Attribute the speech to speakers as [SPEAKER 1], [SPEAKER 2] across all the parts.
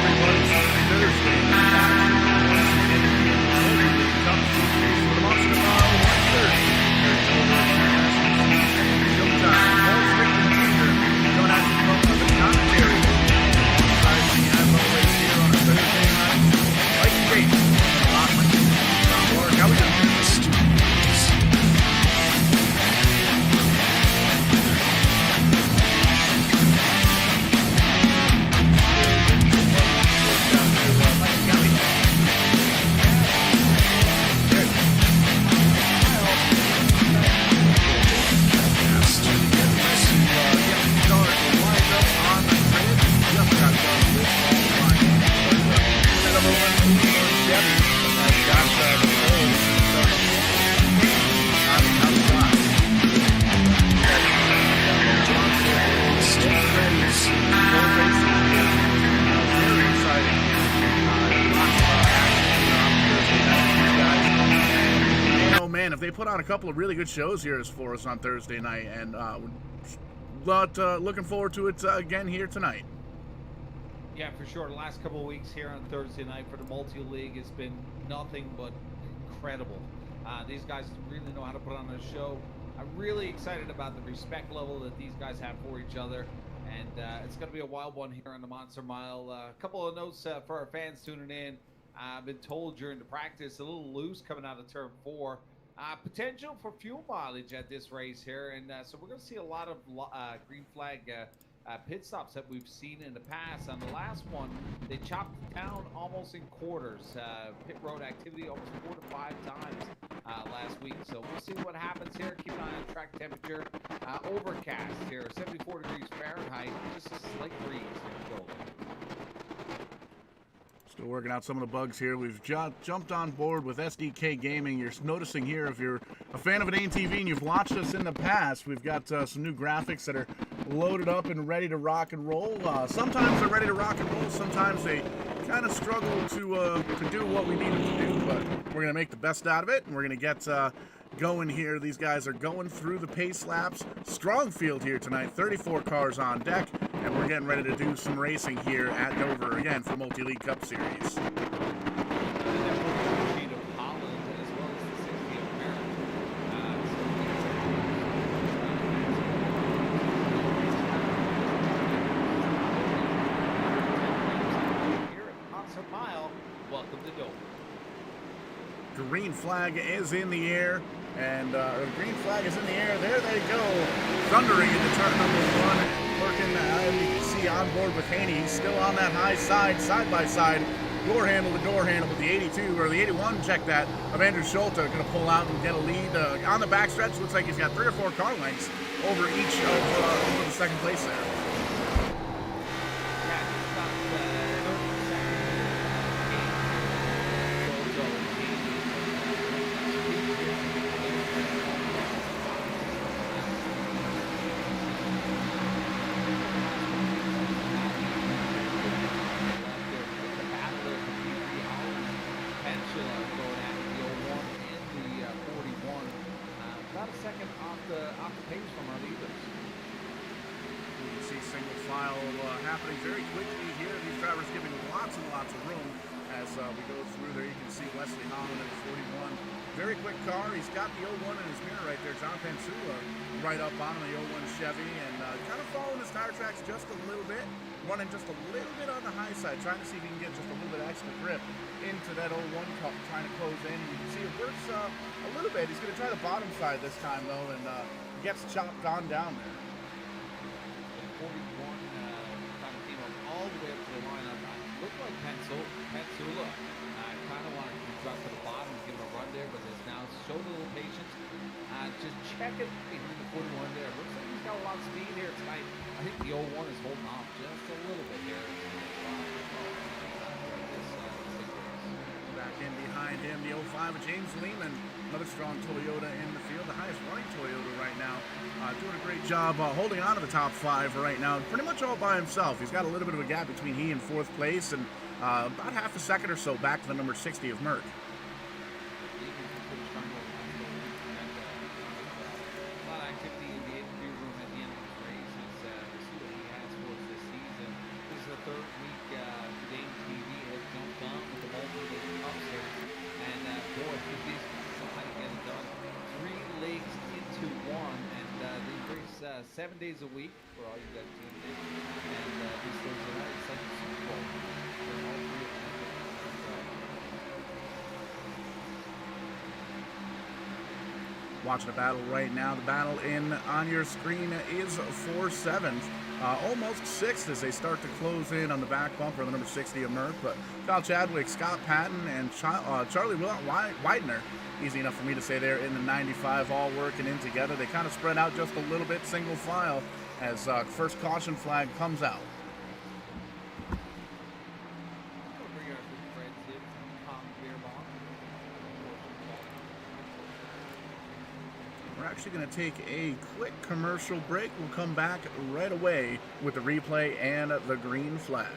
[SPEAKER 1] everybody. Thursday night. Once again, the Cup Series for the Monster Mile 130. Carried over Showtime. Paul Strickland Jr. coming at you from the commentary. Alongside me, as always, here on a Thursday night. Mike Gates, Lockman, Tom Warren. How we doing? If they put on a couple of really good shows here for us on Thursday night, and looking forward to it again here tonight.
[SPEAKER 2] Yeah, for sure. The last couple of weeks here on Thursday night for the multi-league has been nothing but incredible. These guys really know how to put on a show. I'm really excited about the respect level that these guys have for each other, and it's going to be a wild one here on the Monster Mile. A couple of notes for our fans tuning in. I've been told during the practice a little loose coming out of turn 4. Potential for fuel mileage at this race here, and so we're going to see a lot of green flag pit stops that we've seen in the past. On the last one, they chopped the town almost in quarters. Pit road activity almost 4 to 5 times last week. So we'll see what happens here. Keep an eye on track temperature. Overcast here, 74 degrees Fahrenheit, just a slight breeze in Golden.
[SPEAKER 1] Still working out some of the bugs here. We've jumped on board with SDK Gaming. You're noticing here, if you're a fan of an ATV and you've watched us in the past, we've got some new graphics that are loaded up and ready to rock and roll. Sometimes they're ready to rock and roll. Sometimes they kind of struggle to do what we need them to do, but we're going to make the best out of it, and we're going to get going here. These guys are going through the pace laps. Strong field here tonight, 34 cars on deck, and we're getting ready to do some racing here at Dover again for Multi-League Cup Series.
[SPEAKER 2] Welcome to Dover.
[SPEAKER 1] Green flag is in the air, and green flag is in the air. There they go, thundering into turn number 1. Working, you can see on board with Haney. He's still on that high side by side, door handle to door handle with the 82 or the 81. Check that of Andrew Schulte, going to pull out and get a lead on the backstretch. Looks like he's got 3 or 4 car lengths over each of over the second place there.
[SPEAKER 2] About a second off the pace from our leaders.
[SPEAKER 1] You can see single file happening very quickly here. These drivers giving lots and lots of room as we go through there. You can see Wesley Holland at 41. Very quick car. He's got the 01 in his mirror right there. John Pansula right up on him, the 01 Chevy, and kind of following his tire tracks just a little bit. Running just a little bit on the high side, trying to see if he can get just a little bit extra grip into that 01 Cup, trying to close in. You can see it works a little bit. He's going to try the bottom side this time, though, and gets chopped on down there.
[SPEAKER 2] 41 kind of came up all the way up to the lineup. Looked like Pansula. I kind of wanted to drop to the bottom and give him a run there, but there's now showed a little patience. Just check it behind the 41 there. Looks like he's got a lot of speed here tonight. I think the 01 is holding off just a little bit here.
[SPEAKER 1] Back in behind him, the 05 of James Lehman. Another strong Toyota in the field, the highest running Toyota right now. Doing a great job holding on to the top 5 right now, pretty much all by himself. He's got a little bit of a gap between he and 4th place, and about half a second or so back to the number 60 of Merck.
[SPEAKER 2] Third week, James 7 days a week for all you guys tuned in. And this Thursday night, Sunday Super Bowl. For all three of them.
[SPEAKER 1] Watching the battle right now. The battle on your screen is 4-7. Almost 6 as they start to close in on the back bumper, the number 60 of Merck. But Kyle Chadwick, Scott Patton, and Charlie Widener, easy enough for me to say there in the 95, all working in together. They kind of spread out just a little bit, single file, as first caution flag comes out. We're actually going to take a quick commercial break. We'll come back right away with the replay and the green flag.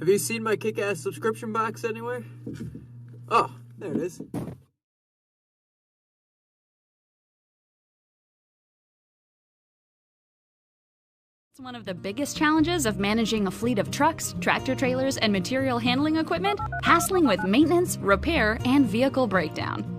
[SPEAKER 3] Have you seen my kick-ass subscription box anywhere? Oh, there it is.
[SPEAKER 4] It's one of the biggest challenges of managing a fleet of trucks, tractor trailers, and material handling equipment, hassling with maintenance, repair, and vehicle breakdown.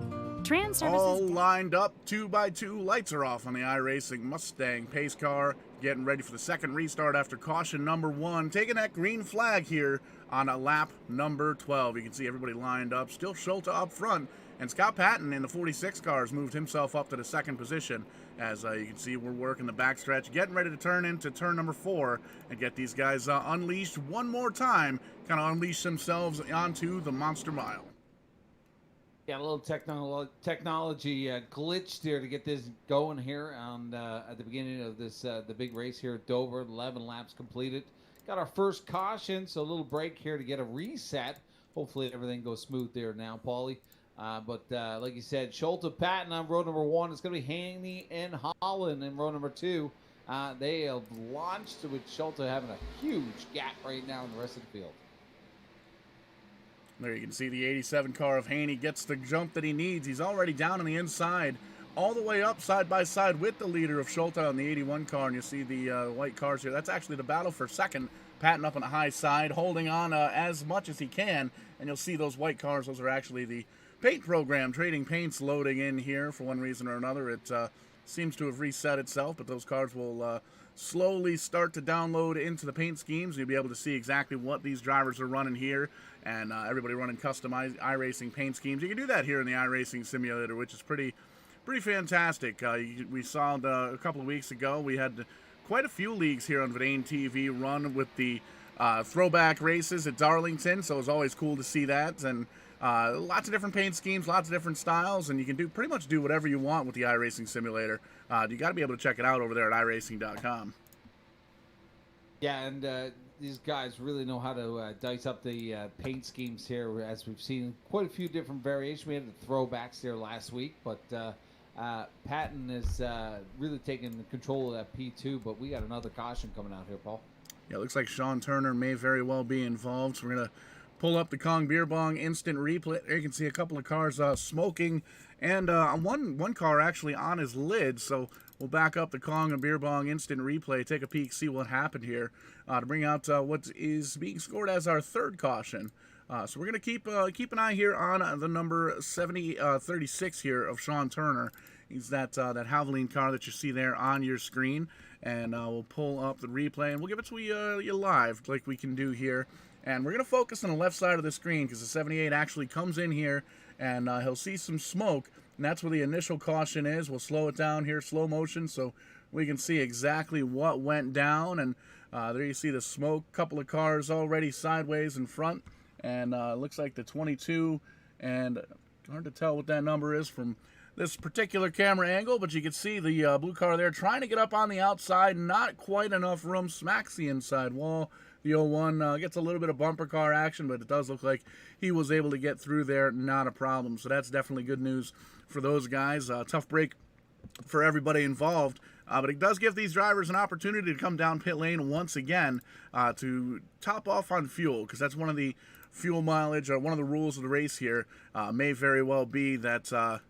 [SPEAKER 4] Trans Services
[SPEAKER 1] All lined up, 2x2, lights are off on the iRacing Mustang pace car, getting ready for the second restart after caution number 1, taking that green flag here on a lap number 12. You can see everybody lined up, still Schulte up front, and Scott Patton in the 46 cars moved himself up to the second position. As you can see, we're working the backstretch, getting ready to turn into turn number 4 and get these guys unleashed one more time, kind of unleash themselves onto the Monster Mile.
[SPEAKER 2] Yeah, a little technology glitch there to get this going here on at the beginning of this the big race here at Dover. 11 laps completed. Got our first caution, so a little break here to get a reset. Hopefully everything goes smooth there now, Paulie. But like you said, Schulte Patton on row number 1. It's going to be Haney and Holland in row number 2. They have launched with Schulte having a huge gap right now in the rest of the field.
[SPEAKER 1] There you can see the 87 car of Haney gets the jump that he needs. He's already down on the inside, all the way up side by side with the leader of Schulte on the 81 car. And you see the white cars here. That's actually the battle for second. Patton up on the high side, holding on as much as he can. And you'll see those white cars. Those are actually the paint program. Trading Paints loading in here for one reason or another. It seems to have reset itself, but those cards will slowly start to download into the paint schemes. You'll be able to see exactly what these drivers are running here, and everybody running customized iRacing paint schemes. You can do that here in the iRacing simulator, which is pretty fantastic. We saw a couple of weeks ago, we had quite a few leagues here on Verdane TV run with the throwback races at Darlington, so it was always cool to see that. And lots of different paint schemes, lots of different styles, and you can pretty much do whatever you want with the iRacing simulator. You got to be able to check it out over there at iRacing.com.
[SPEAKER 2] Yeah, and these guys really know how to dice up the paint schemes here, as we've seen quite a few different variations. We had the throwbacks there last week, but Patton is really taking control of that P2, but we got another caution coming out here, Paul.
[SPEAKER 1] Yeah, it looks like Sean Turner may very well be involved, so we're going to pull up the Kong Beer Bong instant replay. There you can see a couple of cars smoking, and one car actually on his lid, so we'll back up the Kong and Beer Bong instant replay, take a peek, see what happened here, to bring out what is being scored as our third caution. So we're going to keep an eye here on the number 36 here of Sean Turner. He's that Havoline car that you see there on your screen, and we'll pull up the replay, and we'll give it to you live like we can do here. And we're going to focus on the left side of the screen because the 78 actually comes in here, and he'll see some smoke, and that's where the initial caution is. We'll slow it down here, slow motion, so we can see exactly what went down. And there you see the smoke, couple of cars already sideways in front, and it looks like the 22, and hard to tell what that number is from this particular camera angle, but you can see the blue car there trying to get up on the outside, not quite enough room, smacks the inside wall. The 01 gets a little bit of bumper car action, but it does look like he was able to get through there, not a problem. So that's definitely good news for those guys. Tough break for everybody involved, but it does give these drivers an opportunity to come down pit lane once again to top off on fuel, because that's one of the fuel mileage, or one of the rules of the race here. May very well be that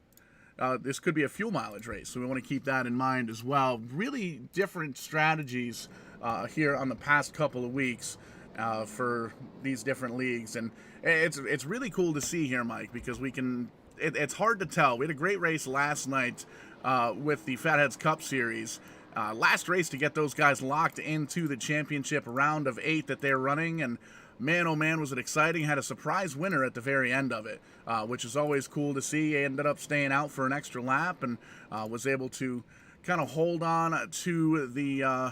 [SPEAKER 1] this could be a fuel mileage race, so we want to keep that in mind as well. Really different strategies here on the past couple of weeks for these different leagues, and it's really cool to see here, Mike, because we can. It's hard to tell. We had a great race last night with the Fatheads Cup Series. Last race to get those guys locked into the championship round of 8 that they're running, and man, oh man, was it exciting. Had a surprise winner at the very end of it, which is always cool to see. He ended up staying out for an extra lap and was able to kind of hold on to the,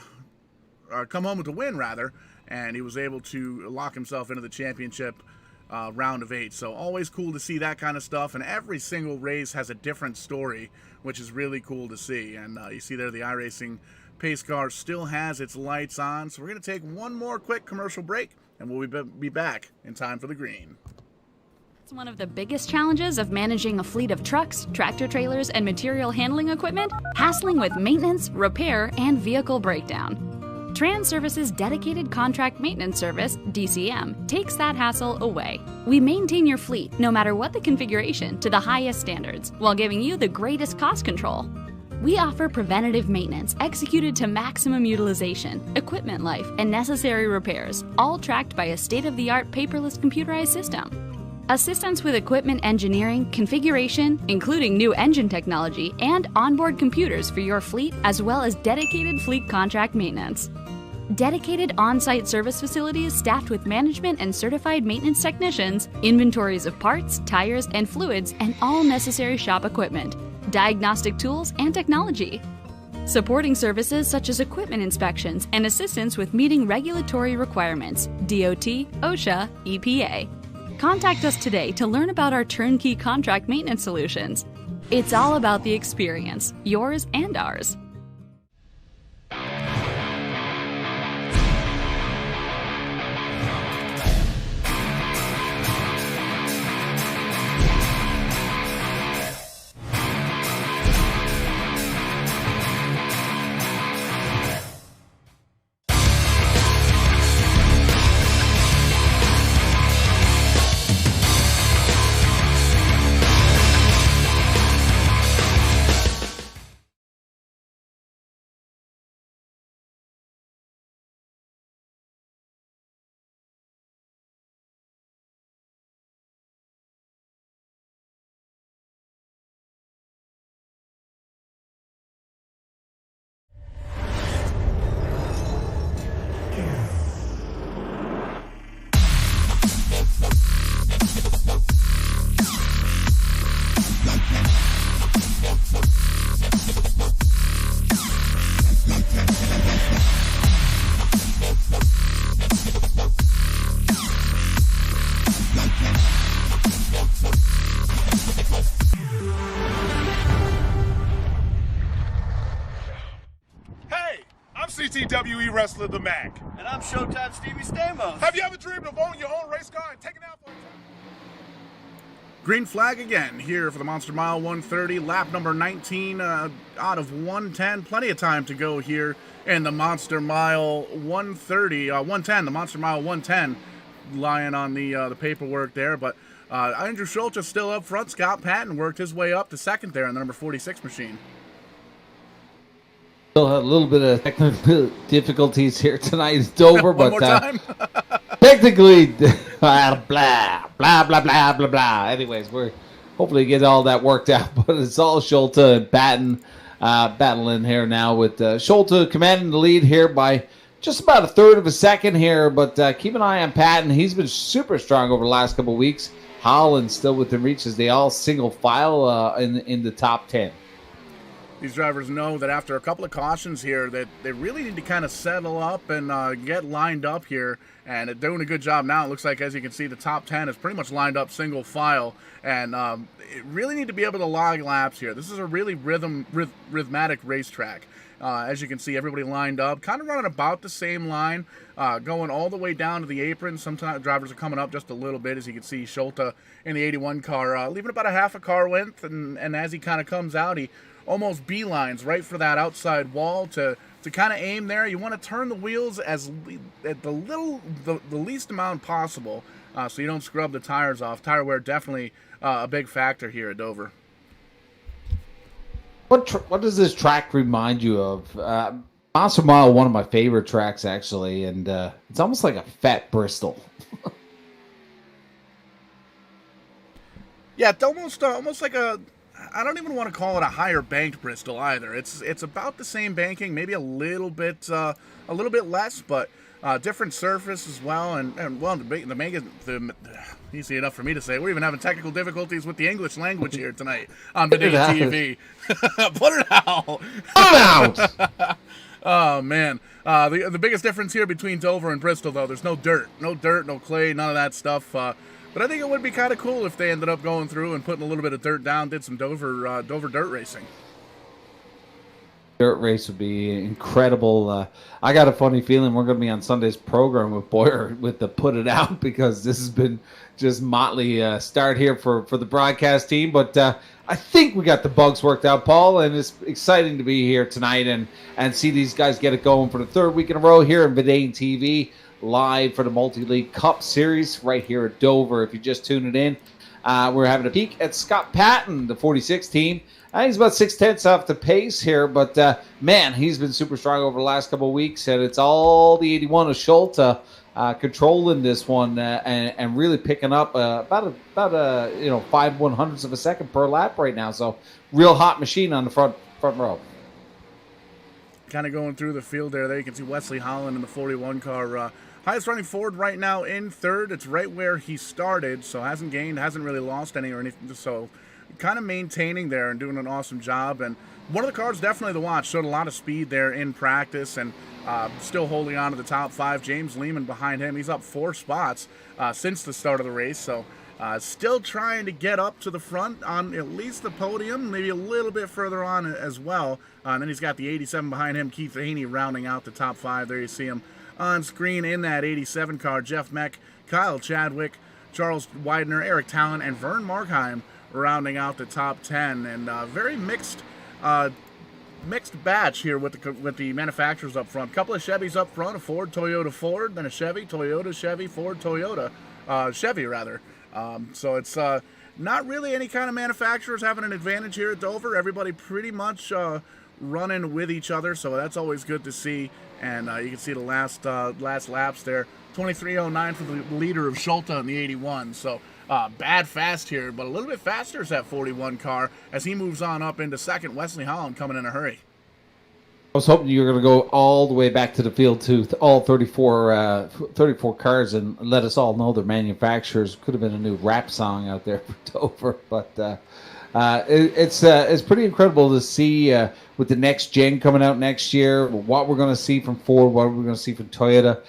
[SPEAKER 1] come home with the win, rather, and he was able to lock himself into the championship round of 8. So always cool to see that kind of stuff, and every single race has a different story, which is really cool to see. And you see there the iRacing pace car still has its lights on, so we're going to take one more quick commercial break, and we'll be back in time for the green.
[SPEAKER 4] It's one of the biggest challenges of managing a fleet of trucks, tractor trailers, and material handling equipment, hassling with maintenance, repair, and vehicle breakdown. Trans Service's dedicated contract maintenance service, DCM, takes that hassle away. We maintain your fleet, no matter what the configuration, to the highest standards, while giving you the greatest cost control. We offer preventative maintenance executed to maximum utilization, equipment life, and necessary repairs, all tracked by a state-of-the-art paperless computerized system. Assistance with equipment engineering, configuration, including new engine technology, and onboard computers for your fleet, as well as dedicated fleet contract maintenance. Dedicated on-site service facilities staffed with management and certified maintenance technicians, inventories of parts, tires, and fluids, and all necessary shop equipment, diagnostic tools, and technology. Supporting services such as equipment inspections and assistance with meeting regulatory requirements, DOT, OSHA, EPA. Contact us today to learn about our turnkey contract maintenance solutions. It's all about the experience, yours and ours.
[SPEAKER 5] I'm CTWE wrestler The Mac.
[SPEAKER 6] And I'm Showtime Stevie Stamos.
[SPEAKER 5] Have you ever dreamed of owning your own race car and taking out for a time?
[SPEAKER 1] Green flag again here for the Monster Mile 130, lap number 19 out of 110. Plenty of time to go here in the Monster Mile 110, the Monster Mile 110, lying on the paperwork there. But Andrew Schultz is still up front. Scott Patton worked his way up to second there in the number 46 machine.
[SPEAKER 7] Still had a little bit of technical difficulties here tonight at Dover,
[SPEAKER 1] One
[SPEAKER 7] but
[SPEAKER 1] more time.
[SPEAKER 7] technically, blah, blah, blah, blah, blah, blah, blah. Anyways, we're hopefully get all that worked out, but it's all Schulte and Patton battling here now with Schulte commanding the lead here by just about a third of a second here, but keep an eye on Patton. He's been super strong over the last couple of weeks. Holland still within reach as they all single file in the top 10.
[SPEAKER 1] These drivers know that after a couple of cautions here that they really need to kind of settle up and get lined up here, and they're doing a good job now. It looks like, as you can see, the top 10 is pretty much lined up single file, and really need to be able to log laps here. This is a really rhythmatic racetrack. As you can see, everybody lined up, kind of running about the same line, going all the way down to the apron. Sometimes drivers are coming up just a little bit, as you can see Schulte in the 81 car, leaving about a half a car length, and as he kind of comes out, he almost beelines right for that outside wall to kind of aim there. You want to turn the wheels at the least amount possible, so you don't scrub the tires off. Tire wear definitely a big factor here at Dover.
[SPEAKER 7] What does this track remind you of? Monster Mile, one of my favorite tracks actually, and it's almost like a fat Bristol.
[SPEAKER 1] Yeah, it's almost like a. I don't even want to call it a higher banked Bristol either. It's about the same banking, maybe a little bit less, but different surface as well. And well, the easy enough for me to say. We're even having technical difficulties with the English language here tonight on Bidet TV. Put it out.
[SPEAKER 7] Put it out.
[SPEAKER 1] Oh man, the biggest difference here between Dover and Bristol, though, there's no dirt, no clay, none of that stuff. But I think it would be kind of cool if they ended up going through and putting a little bit of dirt down, did some Dover dirt racing.
[SPEAKER 7] Dirt race would be incredible. I got a funny feeling we're going to be on Sunday's program with Boyer with the Put It Out, because this has been just motley start here for the broadcast team. But I think we got the bugs worked out, Paul, and it's exciting to be here tonight and see these guys get it going for the third week in a row here in Vidane TV. Live for the Multi-League Cup Series right here at Dover. If you just tuned it in, we're having a peek at Scott Patton, the 46 team. He's about 6/10 off the pace here, but man, he's been super strong over the last couple of weeks, and it's all the 81 of Schulte controlling this one and really picking up about 5/100ths of a second per lap right now. So real hot machine on the front row.
[SPEAKER 1] Kind of going through the field there you can see Wesley Holland in the 41 car. Highest running Ford right now in third. It's right where he started, so hasn't gained, hasn't really lost any or anything. So kind of maintaining there and doing an awesome job. And one of the cars definitely to watch. Showed a lot of speed there in practice and still holding on to the top 5. James Lehman behind him. He's up 4 spots since the start of the race. So still trying to get up to the front on at least the podium, maybe a little bit further on as well. And then he's got the 87 behind him, Keith Haney, rounding out the top 5. There you see him on screen in that 87 car. Jeff Meck, Kyle Chadwick, Charles Widener, Eric Talon, and Vern Markheim rounding out the top 10. And very mixed batch here with the manufacturers up front. A couple of Chevys up front, a Ford, Toyota, Ford, then a Chevy, Toyota, Chevy, Ford, Toyota, Chevy rather. So it's not really any kind of manufacturers having an advantage here at Dover. Everybody pretty much running with each other, so that's always good to see. And you can see the last laps there. 23:09 for the leader of Schulte in the 81. So bad fast here, but a little bit faster is that 41 car as he moves on up into second. Wesley Holland coming in a hurry.
[SPEAKER 7] I was hoping you were going to go all the way back to the field to all 34 cars and let us all know their manufacturers. Could have been a new rap song out there for Dover, but it's pretty incredible to see with the next gen coming out next year, what we're going to see from Ford, what we're going to see from Toyota.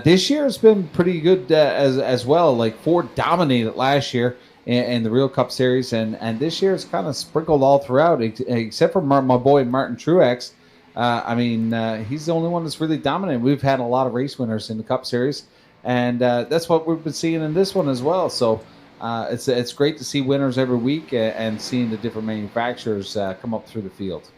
[SPEAKER 7] This year has been pretty good as well. Like Ford dominated last year in the Real Cup Series, and this year it's kind of sprinkled all throughout, except for my boy Martin Truex. He's the only one that's really dominated. We've had a lot of race winners in the Cup Series, and that's what we've been seeing in this one as well. So it's great to see winners every week and seeing the different manufacturers come up through the field.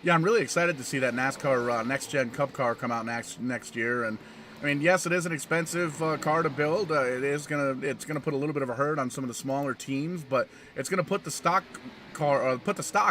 [SPEAKER 1] Yeah, I'm really excited to see that NASCAR Next Gen Cup car come out next year. And I mean, yes, it is an expensive car to build. It's gonna put a little bit of a hurt on some of the smaller teams, but it's gonna put the stock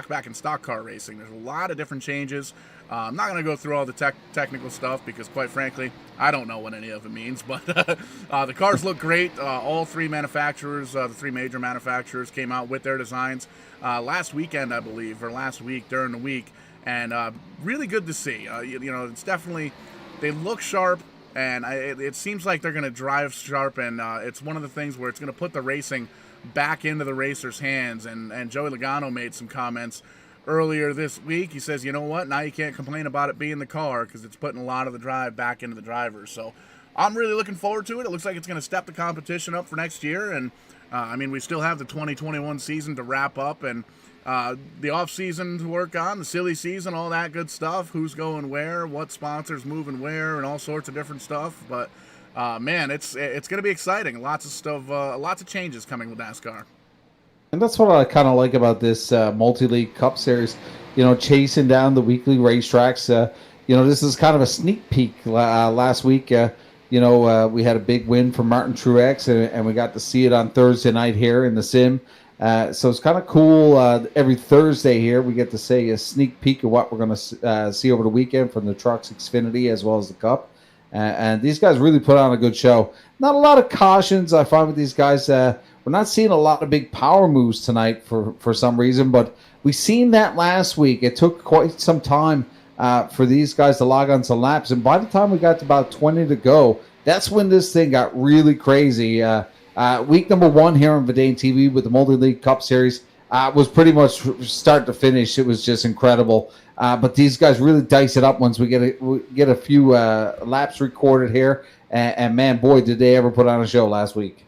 [SPEAKER 1] back in stock car racing. There's a lot of different changes. I'm not gonna go through all the technical stuff because, quite frankly, I don't know what any of it means. But the cars look great. All three manufacturers, the three major manufacturers, came out with their designs last weekend, I believe, or last week during the week. And really good to see. It's definitely, they look sharp, and it seems like they're going to drive sharp, and it's one of the things where it's going to put the racing back into the racers' hands. And Joey Logano made some comments earlier this week. He says, you know what, now you can't complain about it being the car because it's putting a lot of the drive back into the drivers. So I'm really looking forward to it. It looks like it's going to step the competition up for next year. And, we still have the 2021 season to wrap up, and the off season to work on, the silly season, all that good stuff, who's going where, what sponsors moving where, and all sorts of different stuff. But man, it's going to be exciting. Lots of stuff, lots of changes coming with NASCAR.
[SPEAKER 7] And that's what I kind of like about this multi-league Cup Series. Chasing down the weekly racetracks. This is kind of a sneak peek. Last week, we had a big win from Martin Truex, and we got to see it on Thursday night here in the sim. So it's kind of cool. Every Thursday here, we get to say a sneak peek of what we're going to see over the weekend from the Trucks Xfinity as well as the Cup. And these guys really put on a good show. Not a lot of cautions, I find, with these guys. We're not seeing a lot of big power moves tonight for some reason, but we seen that last week. It took quite some time for these guys to log on some laps. And by the time we got to about 20 to go, that's when this thing got really crazy. Week number 1 here on Verdane TV with the Multi-League Cup Series was pretty much start to finish. It was just incredible. But these guys really dice it up once we get a few laps recorded here. And man, boy, did they ever put on a show last week.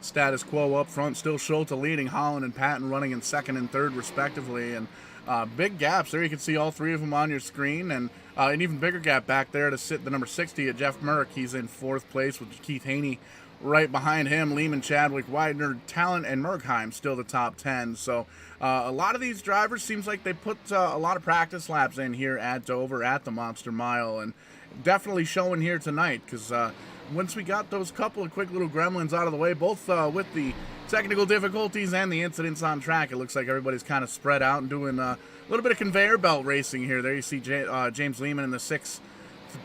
[SPEAKER 1] Status quo up front, still Schulte leading, Holland and Patton running in second and third respectively. And big gaps there. You can see all three of them on your screen. And an even bigger gap back there to sit the number 60 at Jeff Merck. He's in 4th place with Keith Haney right behind him. Lehman, Chadwick, Widener, Talent, and Merkheim still the top 10. So a lot of these drivers seems like they put a lot of practice laps in here at Dover at the Monster Mile, and definitely showing here tonight because once we got those couple of quick little gremlins out of the way, both with the technical difficulties and the incidents on track, it looks like everybody's kind of spread out and doing a little bit of conveyor belt racing here. There you see James Lehman in the 6th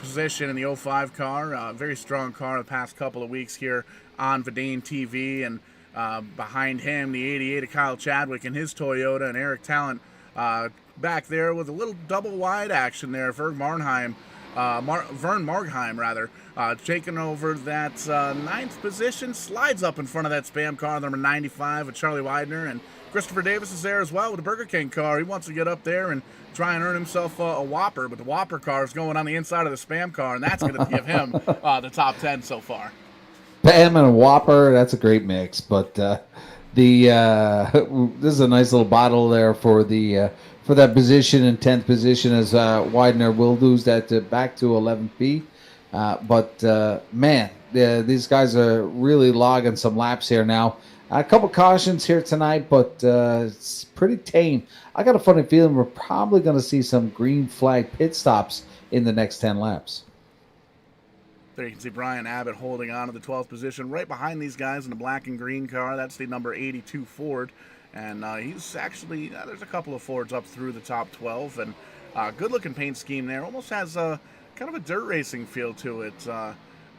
[SPEAKER 1] position in the 05 car. Very strong car the past couple of weeks here on Verdane TV. And behind him, the 88 of Kyle Chadwick in his Toyota, and Eric Talent back there with a little double wide action there. Vern Margheim, taking over that 9th position, slides up in front of that Spam car, number 95 of Charlie Widener, and Christopher Davis is there as well with the Burger King car. He wants to get up there and try and earn himself a Whopper, but the Whopper car is going on the inside of the Spam car, and that's going to give him the top 10 so far.
[SPEAKER 7] Spam and a Whopper, that's a great mix. But this is a nice little bottle there for that position in 10th position, as Widener will lose that back to 11P. Man, these guys are really logging some laps here now. A couple cautions here tonight, but it's pretty tame. I got a funny feeling we're probably going to see some green flag pit stops in the next 10 laps.
[SPEAKER 1] There you can see Brian Abbott holding on to the 12th position right behind these guys in the black and green car. That's the number 82 Ford. And he's actually, there's a couple of Fords up through the top 12. And good-looking paint scheme there. Almost has kind of a dirt racing feel to it.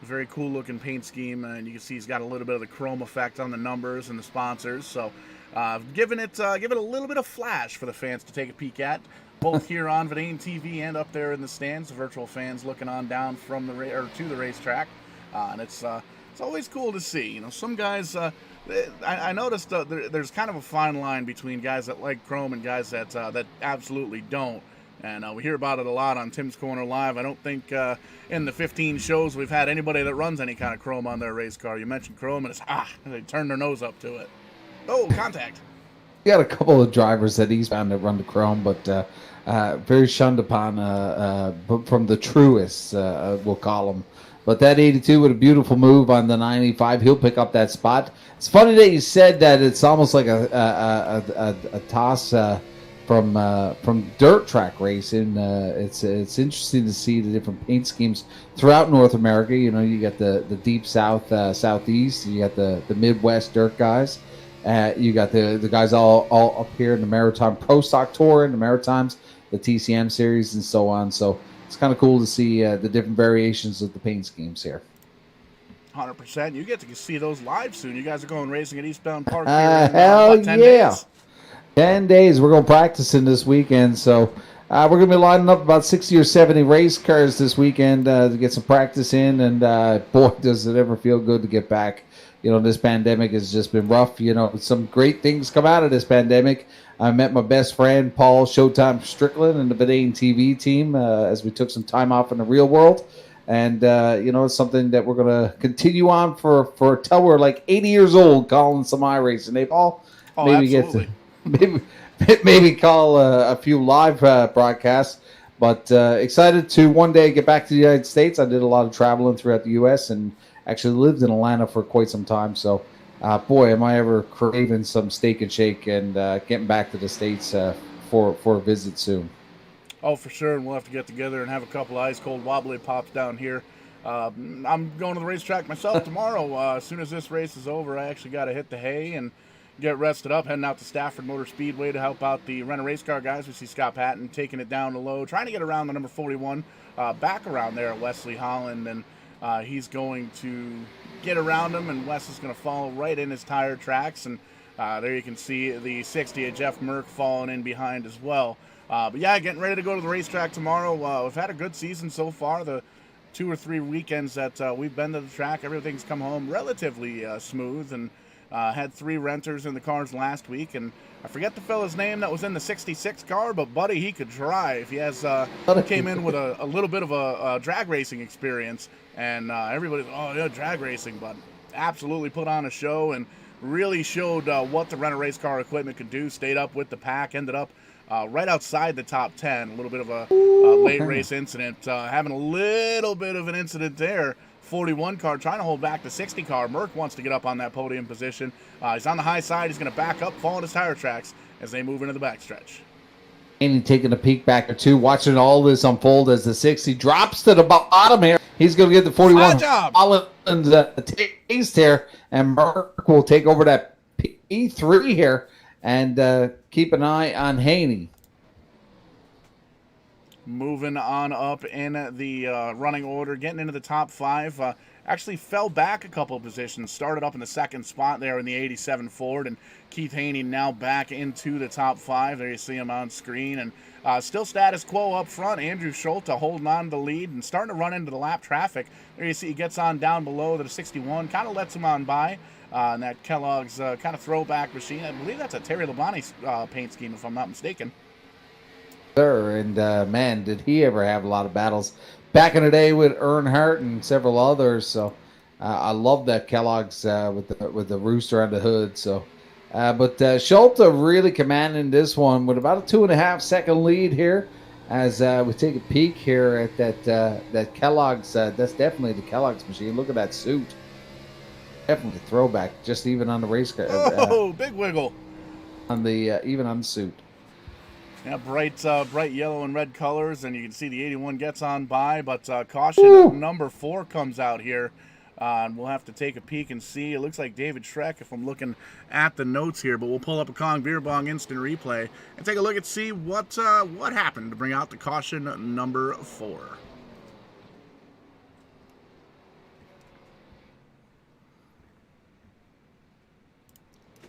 [SPEAKER 1] Very cool-looking paint scheme. And you can see he's got a little bit of the chrome effect on the numbers and the sponsors. So giving it a little bit of flash for the fans to take a peek at. Both here on Verdane TV and up there in the stands, the virtual fans looking on down from to the racetrack, and it's always cool to see. You know, some guys. I noticed there's kind of a fine line between guys that like chrome and guys that absolutely don't. And we hear about it a lot on Tim's Corner Live. I don't think in the 15 shows we've had anybody that runs any kind of chrome on their race car. You mentioned chrome, and it's they turn their nose up to it. Oh, contact.
[SPEAKER 7] We got a couple of drivers that eastbound that run the Chrome, but very shunned upon from the truest, we'll call them. But that 82 with a beautiful move on the 95, he'll pick up that spot. It's funny that you said that it's almost like a toss from dirt track racing. It's interesting to see the different paint schemes throughout North America. You know, you got the deep south, southeast. You got the Midwest dirt guys. You got the guys all up here in the Maritime Pro Stock Tour and the Maritimes, the TCM series, and so on. So it's kind of cool to see the different variations of the paint schemes here.
[SPEAKER 1] 100%. You get to see those live soon. You guys are going racing at Eastbound Park here in
[SPEAKER 7] hell
[SPEAKER 1] about 10
[SPEAKER 7] yeah.
[SPEAKER 1] days.
[SPEAKER 7] 10 days. We're going practicing this weekend. So we're going to be lining up about 60 or 70 race cars this weekend to get some practice in. And boy, does it ever feel good to get back. You know, this pandemic has just been rough. You know, some great things come out of this pandemic. I met my best friend, Paul Showtime Strickland, and the Verdane TV team as we took some time off in the real world. And, you know, it's something that we're going to continue on for till we're like 80 years old, calling some iRacing. They all maybe
[SPEAKER 1] absolutely.
[SPEAKER 7] maybe call a few live broadcasts. But excited to one day get back to the United States. I did a lot of traveling throughout the U.S. and actually lived in Atlanta for quite some time. So, boy, am I ever craving some Steak and Shake and getting back to the States for a visit soon.
[SPEAKER 1] Oh, for sure, and we'll have to get together and have a couple of ice-cold wobbly pops down here. I'm going to the racetrack myself tomorrow. As soon as this race is over, I actually got to hit the hay and get rested up, heading out to Stafford Motor Speedway to help out the Renner Race Car guys. We see Scott Patton taking it down the low, trying to get around the number 41, back around there at Wesley Holland, and he's going to get around him, and Wes is going to follow right in his tire tracks, and there you can see the 60 of Jeff Merck falling in behind as well. But yeah, getting ready to go to the racetrack tomorrow. We've had a good season so far. The 2 or 3 weekends that we've been to the track, everything's come home relatively smooth, and had 3 renters in the cars last week. And I forget the fella's name that was in the 66 car, but buddy, he could drive. He has came in with a little bit of a drag racing experience, and everybody's, oh yeah, drag racing, but absolutely put on a show and really showed what the Renner Race Car equipment could do. Stayed up with the pack, ended up right outside the top 10. A little bit of a late race incident. Having a little bit of an incident there. 41 car trying to hold back the 60 car. Merck wants to get up on that podium position. He's on the high side. He's going to back up, fall on his tire tracks as they move into the backstretch.
[SPEAKER 7] And taking a peek back or two, watching all this unfold as the 60 drops to the bottom here. He's going to get the 41 Holland taste here, and Merck will take over that P3 here and keep an eye on Haney.
[SPEAKER 1] Moving on up in the running order, getting into the top 5. Actually fell back a couple of positions. Started up in the second spot there in the 87 Ford, and Keith Haney now back into the top 5. There you see him on screen, and still status quo up front. Andrew Schulte holding on to the lead and starting to run into the lap traffic. There you see he gets on down below the 61, kind of lets him on by. And that Kellogg's kind of throwback machine. I believe that's a Terry Labonte paint scheme, if I'm not mistaken.
[SPEAKER 7] Sir, and man, did he ever have a lot of battles back in the day with Earnhardt and several others. So I love that Kellogg's with the rooster on the hood. So, but Schulte really commanding this one with about a 2.5 second lead here. As we take a peek here at that Kellogg's, that's definitely the Kellogg's machine. Look at that suit. Definitely throwback, just even on the race car.
[SPEAKER 1] Oh, big wiggle.
[SPEAKER 7] On the even on the suit.
[SPEAKER 1] Yeah, bright yellow and red colors, and you can see the 81 gets on by, but caution number 4 comes out here. And we'll have to take a peek and see. It looks like David Schreck, if I'm looking at the notes here, but we'll pull up a Kong Beer Bong instant replay and take a look and see what happened to bring out the caution number 4.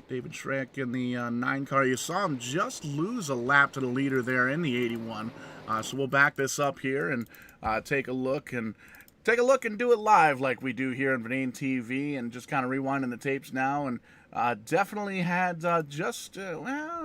[SPEAKER 1] David Schreck in the 9 car. You saw him just lose a lap to the leader there in the 81. So we'll back this up here and take a look and do it live like we do here on Verdane TV, and just kind of rewinding the tapes now. And definitely had well,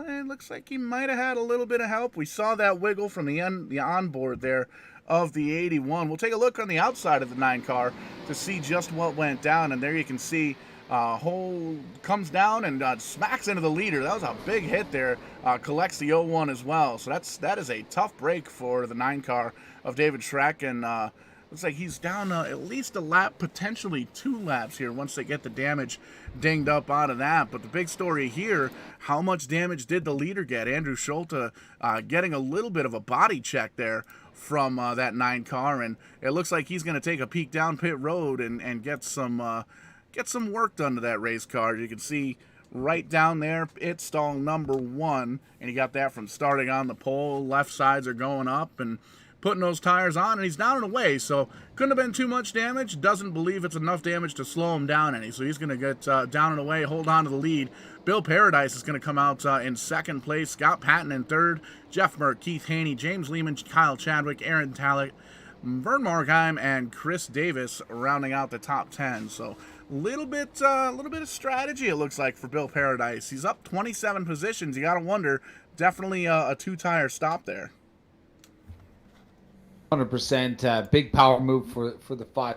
[SPEAKER 1] it looks like he might have had a little bit of help. We saw that wiggle from the onboard there of the 81. We'll take a look on the outside of the 9 car to see just what went down, and there you can see Hole comes down and smacks into the leader. That was a big hit there. Collects the 0-1 as well. So that is a tough break for the 9 car of David Schreck, and looks like he's down at least a lap, potentially 2 laps here once they get the damage dinged up out of that. But the big story here, how much damage did the leader get? Andrew Schulte getting a little bit of a body check there from that 9 car, and it looks like he's going to take a peek down pit road and get some work done to that race car. You can see right down there, pit stall number 1, and he got that from starting on the pole. Left sides are going up and putting those tires on, and he's down and away, so couldn't have been too much damage. Doesn't believe it's enough damage to slow him down any, so he's going to get down and away, hold on to the lead. Bill Paradise is going to come out in second place, Scott Patton in third, Jeff Merck, Keith Haney, James Lehman, Kyle Chadwick, Aaron Talek, Vern Markheim, and Chris Davis rounding out the top 10. So a little bit of strategy, it looks like, for Bill Paradise. He's up 27 positions. You got to wonder, definitely a 2-tire stop there.
[SPEAKER 7] 100%. Big power move for the 5.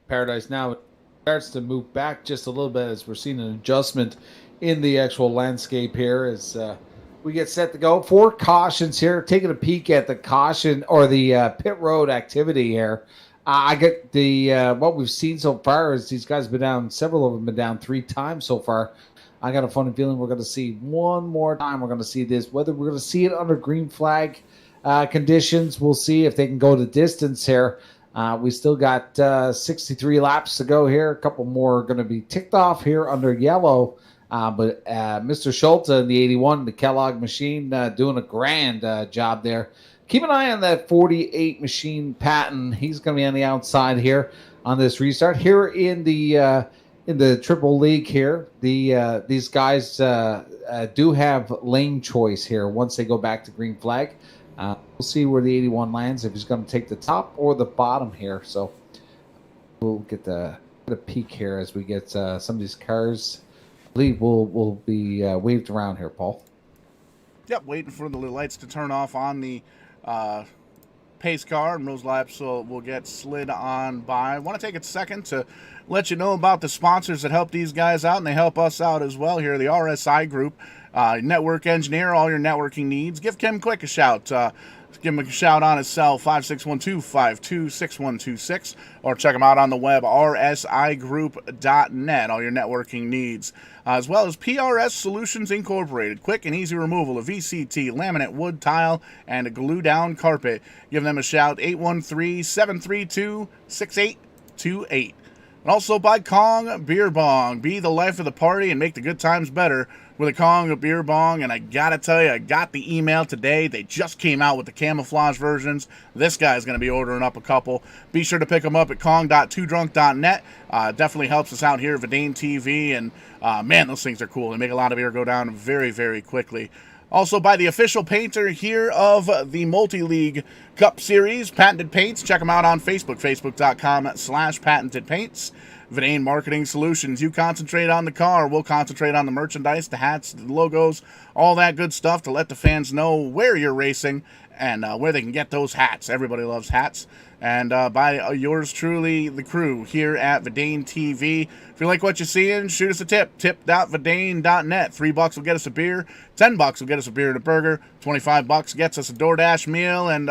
[SPEAKER 7] Paradise now starts to move back just a little bit as we're seeing an adjustment in the actual landscape here as we get set to go. 4 cautions here. Taking a peek at the caution or the pit road activity here. I get the what we've seen so far is these guys have been down. Several of them have been down 3 times so far. I got a funny feeling we're going to see one more time. We're going to see this. Whether we're going to see it under green flag conditions, we'll see if they can go the distance here. We still got 63 laps to go here. A couple more are going to be ticked off here under yellow. But Mr. Schulte in the 81, the Kellogg machine, doing a grand job there. Keep an eye on that 48 machine Patton. He's going to be on the outside here on this restart. Here in the Triple League here, these guys do have lane choice here once they go back to green flag. We'll see where the 81 lands, if he's going to take the top or the bottom here. So we'll get a peek here as we get some of these cars. I believe will be waved around here, Paul.
[SPEAKER 1] Yep, waiting for the lights to turn off on the pace car, and those laps will get slid on by. I want to take a second to let you know about the sponsors that help these guys out, and they help us out as well here. The RSI Group, network engineer, all your networking needs. Give Kim Quick a shout. Give him a shout on his cell, 5612-526126, or check him out on the web, rsigroup.net, all your networking needs. As well as PRS Solutions Incorporated, quick and easy removal of VCT, laminate, wood, tile, and a glue-down carpet. Give them a shout, 813-732-6828. And also by Kong Beer Bong. Be the life of the party and make the good times better with a Kong Beer Bong. And I gotta tell you, I got the email today. They just came out with the camouflage versions. This guy's gonna be ordering up a couple. Be sure to pick them up at kong.twodrunk.net. Definitely helps us out here at Verdane TV. And man, those things are cool. They make a lot of beer go down very, very quickly. Also by the official painter here of the Multi-League Cup Series, Patented Paints. Check them out on Facebook, facebook.com/Patented Paints. Verdane Marketing Solutions. You concentrate on the car, we'll concentrate on the merchandise, the hats, the logos, all that good stuff to let the fans know where you're racing and where they can get those hats. Everybody loves hats. And by yours truly, the crew here at Verdane TV. If you like what you're seeing, shoot us a tip. Tip.verdane.net. $3 will get us a beer. $10 will get us a beer and a burger. $25 gets us a DoorDash meal and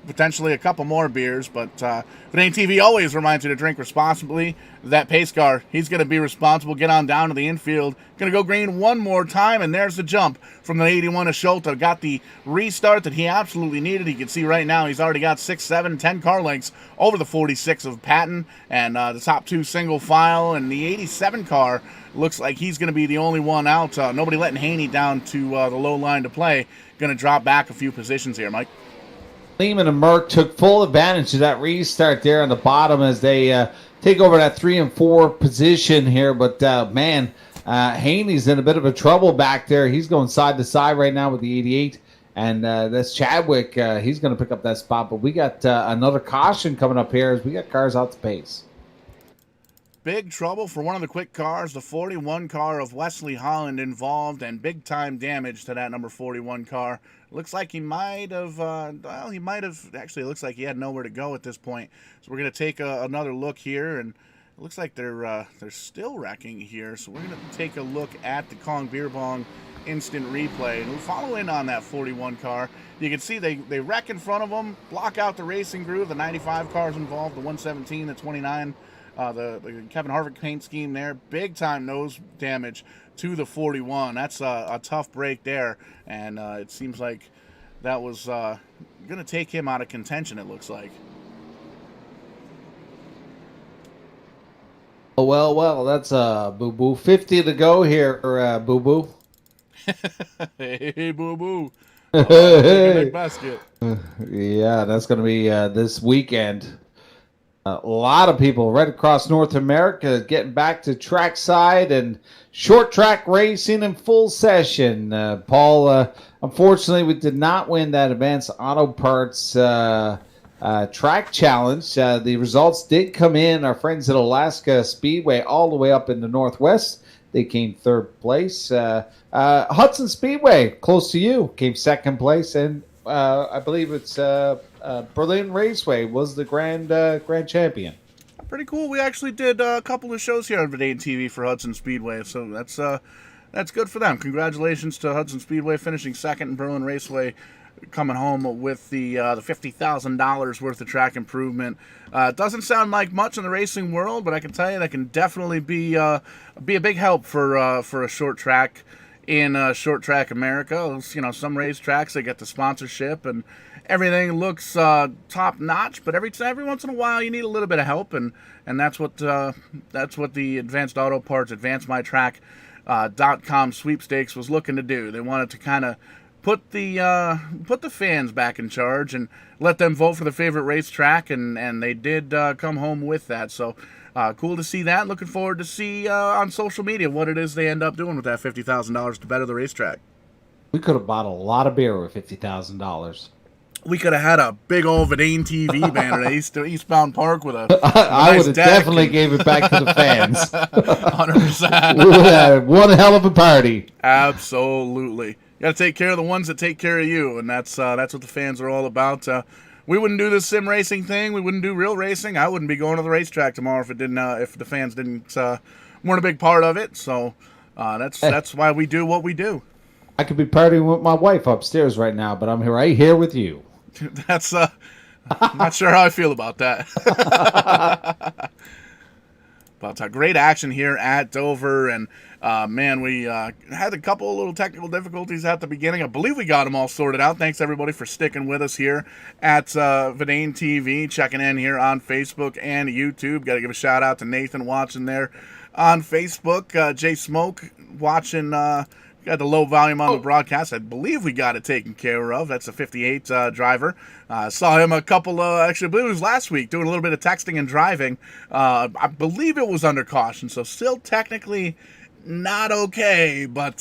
[SPEAKER 1] potentially a couple more beers. But Verdane TV always reminds you to drink responsibly. That pace car, he's going to be responsible. Get on down to the infield. Going to go green one more time, and there's the jump from the 81 of Schulte. Got the restart that he absolutely needed. You can see right now he's already got 6, 7, 10 car lengths over the 46 of Patton, and the top 2 single file, and the 87 car looks like he's going to be the only one out. Nobody letting Haney down to the low line to play. Going to drop back a few positions here, Mike.
[SPEAKER 7] Lehman and Merck took full advantage of that restart there on the bottom as they take over that 3 and 4 position here. But, man, Haney's in a bit of a trouble back there. He's going side to side right now with the 88. And that's Chadwick. He's going to pick up that spot. But we got another caution coming up here as we got cars out to pace.
[SPEAKER 1] Big trouble for one of the quick cars, the 41 car of Wesley Holland involved, and big-time damage to that number 41 car. Looks like he might have, actually it looks like he had nowhere to go at this point. So we're going to take another look here and It looks like they're still wrecking here, so we're going to take a look at the Kong Beer Bong instant replay. And we'll follow in on that 41 car. You can see they wreck in front of them, block out the racing groove, the 95 cars involved, the 117, the 29, the Kevin Harvick paint scheme there. Big time nose damage to the 41. That's a tough break there, and it seems like that was going to take him out of contention, it looks like.
[SPEAKER 7] Oh, well, that's Boo-Boo. 50 to go here, Boo-Boo.
[SPEAKER 1] Hey, Boo-Boo.
[SPEAKER 7] Hey.
[SPEAKER 1] Basket.
[SPEAKER 7] Yeah, that's going to be this weekend. A lot of people right across North America getting back to trackside and short track racing in full session. Paul, unfortunately, we did not win that Advanced Auto Parts track challenge. The results did come in. Our friends at Alaska Speedway, all the way up in the Northwest, they came third place. Hudson Speedway, close to you, came second place, and I believe it's Berlin Raceway was the grand champion.
[SPEAKER 1] Pretty cool. We actually did a couple of shows here on Verdane TV for Hudson Speedway, so that's good for them. Congratulations to Hudson Speedway finishing second, and Berlin Raceway coming home with the $50,000 worth of track improvement. It doesn't sound like much in the racing world, but I can tell you that can definitely be a big help for a short track in Short Track America. You know, some race tracks, they get the sponsorship and everything looks top notch, but every once in a while you need a little bit of help, and that's what the Advanced Auto Parts AdvancedMyTrack.com sweepstakes was looking to do. They wanted to kind of put the fans back in charge and let them vote for their favorite racetrack, and they did come home with that. So cool to see that. Looking forward to see on social media what it is they end up doing with that $50,000 to better the racetrack.
[SPEAKER 7] We could have bought a lot of beer with $50,000.
[SPEAKER 1] We could have had a big old Verdane TV banner at Eastbound Park with a
[SPEAKER 7] I would have definitely gave it back to the fans.
[SPEAKER 1] 100%.
[SPEAKER 7] We would have had one hell of a party.
[SPEAKER 1] Absolutely. You got to take care of the ones that take care of you, and that's what the fans are all about. We wouldn't do this sim racing thing. We wouldn't do real racing. I wouldn't be going to the racetrack tomorrow if the fans weren't a big part of it. So that's why we do what we do.
[SPEAKER 7] I could be partying with my wife upstairs right now, but I'm right here with you.
[SPEAKER 1] That's I'm not sure how I feel about that. But great action here at Dover, and man, we had a couple of little technical difficulties at the beginning. I believe we got them all sorted out. Thanks everybody for sticking with us here at Verdane TV, checking in here on Facebook and YouTube. Got to give a shout out to Nathan watching there on Facebook. Jay Smoke watching. Got the low volume on the broadcast. I believe we got it taken care of. That's a 58 driver. Saw him actually, I believe it was last week, doing a little bit of texting and driving. I believe it was under caution, so still technically not okay, but,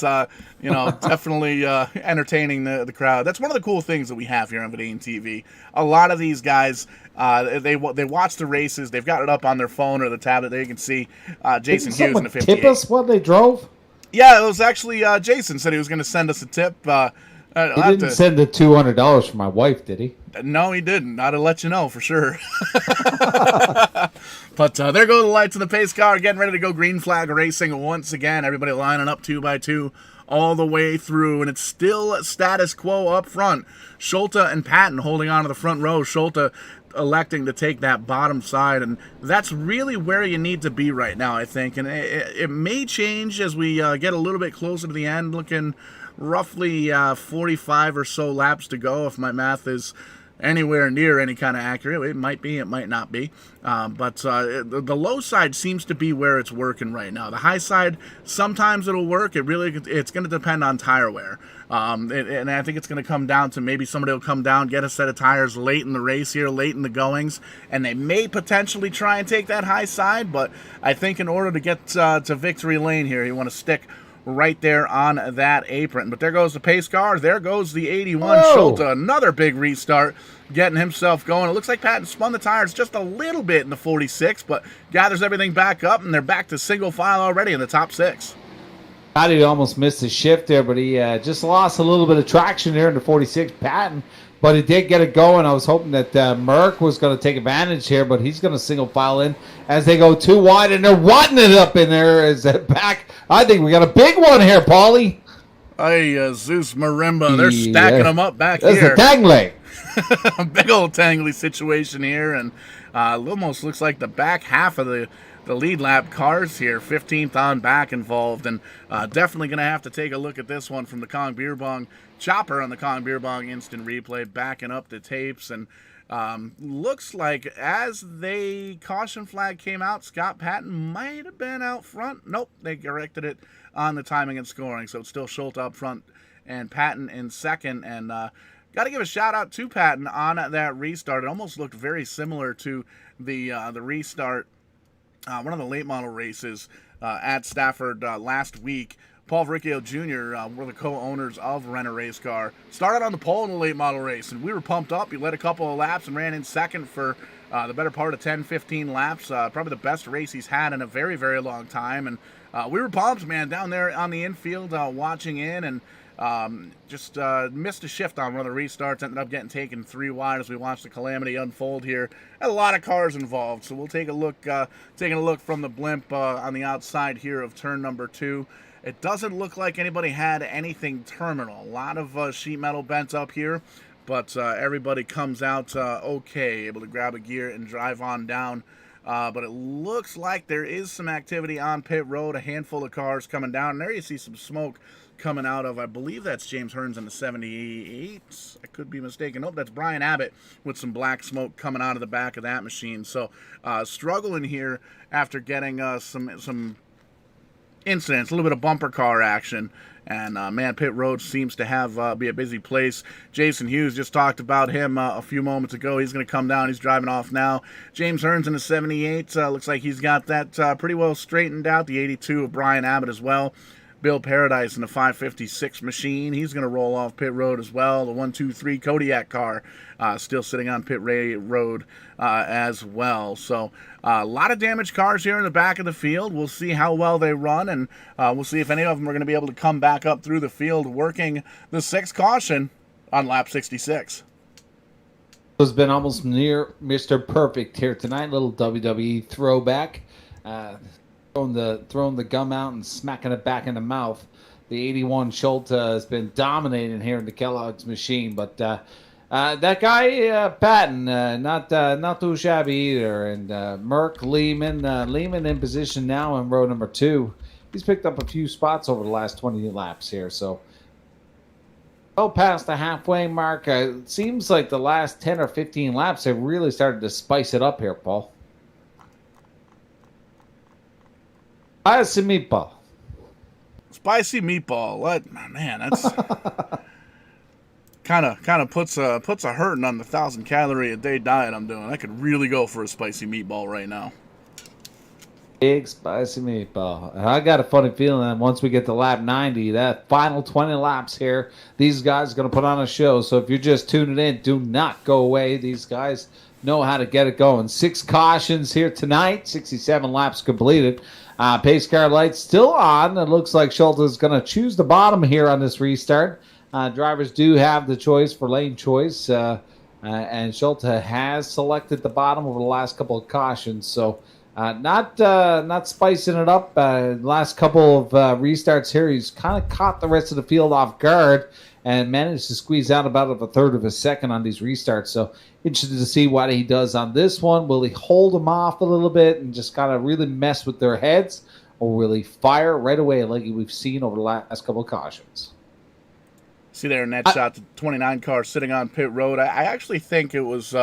[SPEAKER 1] definitely entertaining the crowd. That's one of the cool things that we have here on Verdane TV. A lot of these guys, they watch the races. They've got it up on their phone or the tablet. They can see Jason Hughes in the 58.
[SPEAKER 7] Tip us what they drove?
[SPEAKER 1] Yeah, it was actually Jason said he was going to send us a tip.
[SPEAKER 7] He didn't send the $200 for my wife, did he?
[SPEAKER 1] No, he didn't. I'd let you know for sure. But there go the lights of the pace car, getting ready to go green flag racing once again. Everybody lining up 2 by 2 all the way through, and it's still status quo up front. Schulte and Patton holding on to the front row. Schulte electing to take that bottom side, and that's really where you need to be right now, I think. And it may change as we get a little bit closer to the end, looking roughly 45 or so laps to go, if my math is anywhere near any kind of accurate. It might be, it might not be, but the low side seems to be where it's working right now. The high side, sometimes it'll work. It's going to depend on tire wear, and I think it's going to come down to maybe somebody will come down, get a set of tires late in the race here, late in the goings, and they may potentially try and take that high side, but I think in order to get to victory lane here, you want to stick right there on that apron. But there goes the pace car. There goes the 81 Schulte. Another big restart, getting himself going. It looks like Patton spun the tires just a little bit in the 46, but gathers everything back up, and they're back to single file already in the top 6.
[SPEAKER 7] Patty almost missed his shift there, but he just lost a little bit of traction there in the 46. Patton but he did get it going. I was hoping that Merck was going to take advantage here, but he's going to single file in as they go too wide, and they're wadding it up in there as that back. I think we got a big one here, Paulie.
[SPEAKER 1] Hey, Zeus Marimba, they're stacking them up back
[SPEAKER 7] That's
[SPEAKER 1] here.
[SPEAKER 7] That's a Tangley.
[SPEAKER 1] A big old tangly situation here, and almost looks like the back half of the lead lap cars here, 15th on back involved, and definitely going to have to take a look at this one from the Kong Beer Bong Chopper on the Kong Beer Bong instant replay, backing up the tapes, and looks like as the caution flag came out, Scott Patton might have been out front. Nope, they corrected it on the timing and scoring, so it's still Schultz up front and Patton in second, and got to give a shout out to Patton on that restart. It almost looked very similar to the restart, one of the late model races at Stafford last week. Paul Verricchio Jr., we're the co-owners of Renner Race Car, started on the pole in the late model race, and we were pumped up. He led a couple of laps and ran in second for the better part of 10, 15 laps. Probably the best race he's had in a very, very long time. And we were pumped, man, down there on the infield watching in, and just missed a shift on one of the restarts, ended up getting taken 3 wide as we watched the calamity unfold here. Had a lot of cars involved, so we'll take a look taking a look from the blimp on the outside here of turn number 2. It doesn't look like anybody had anything terminal. A lot of sheet metal bent up here, but everybody comes out okay, able to grab a gear and drive on down. But it looks like there is some activity on pit road, a handful of cars coming down. And there you see some smoke coming out of, I believe that's James Hearns in the 78. I could be mistaken. Nope, that's Brian Abbott with some black smoke coming out of the back of that machine. So struggling here after getting some incidents, a little bit of bumper car action. And, man, pit road seems to have be a busy place. Jason Hughes, just talked about him a few moments ago. He's going to come down. He's driving off now. James Hearns in the 78. Looks like he's got that pretty well straightened out. The 82 of Brian Abbott as well. Bill Paradise in the 556 machine. He's going to roll off pit road as well. The 123 Kodiak car still sitting on pit road as well. So a lot of damaged cars here in the back of the field. We'll see how well they run, and we'll see if any of them are going to be able to come back up through the field working the 6th caution on lap 66.
[SPEAKER 7] Has been almost near Mr. Perfect here tonight. Little WWE throwback. Throwing the gum out and smacking it back in the mouth. The 81 Schultz has been dominating here in the Kellogg's machine, but that guy Patton, not too shabby either. And Merck Lehman in position now in row number 2. He's picked up a few spots over the last 20 laps here, so well past the halfway mark. It seems like the last 10 or 15 laps have really started to spice it up here, Paul. Spicy meatball.
[SPEAKER 1] Spicy meatball. What, man? That's kind of puts a hurting on the 1,000 calorie a day diet I'm doing. I could really go for a spicy meatball right now.
[SPEAKER 7] Big spicy meatball. I got a funny feeling that once we get to lap 90, that final 20 laps here, these guys are going to put on a show. So if you're just tuning in, do not go away. These guys know how to get it going. 6 cautions here tonight, 67 laps completed. Pace car lights still on. It looks like Schultz is going to choose the bottom here on this restart. Drivers do have the choice for lane choice, and Schultz has selected the bottom over the last couple of cautions. So not spicing it up. Last couple of restarts here, he's kind of caught the rest of the field off guard and managed to squeeze out about a third of a second on these restarts. So interested to see what he does on this one. Will he hold them off a little bit and just kind of really mess with their heads, or will he fire right away like we've seen over the last couple of cautions?
[SPEAKER 1] See there in that shot, the 29 car sitting on pit road. I actually think it was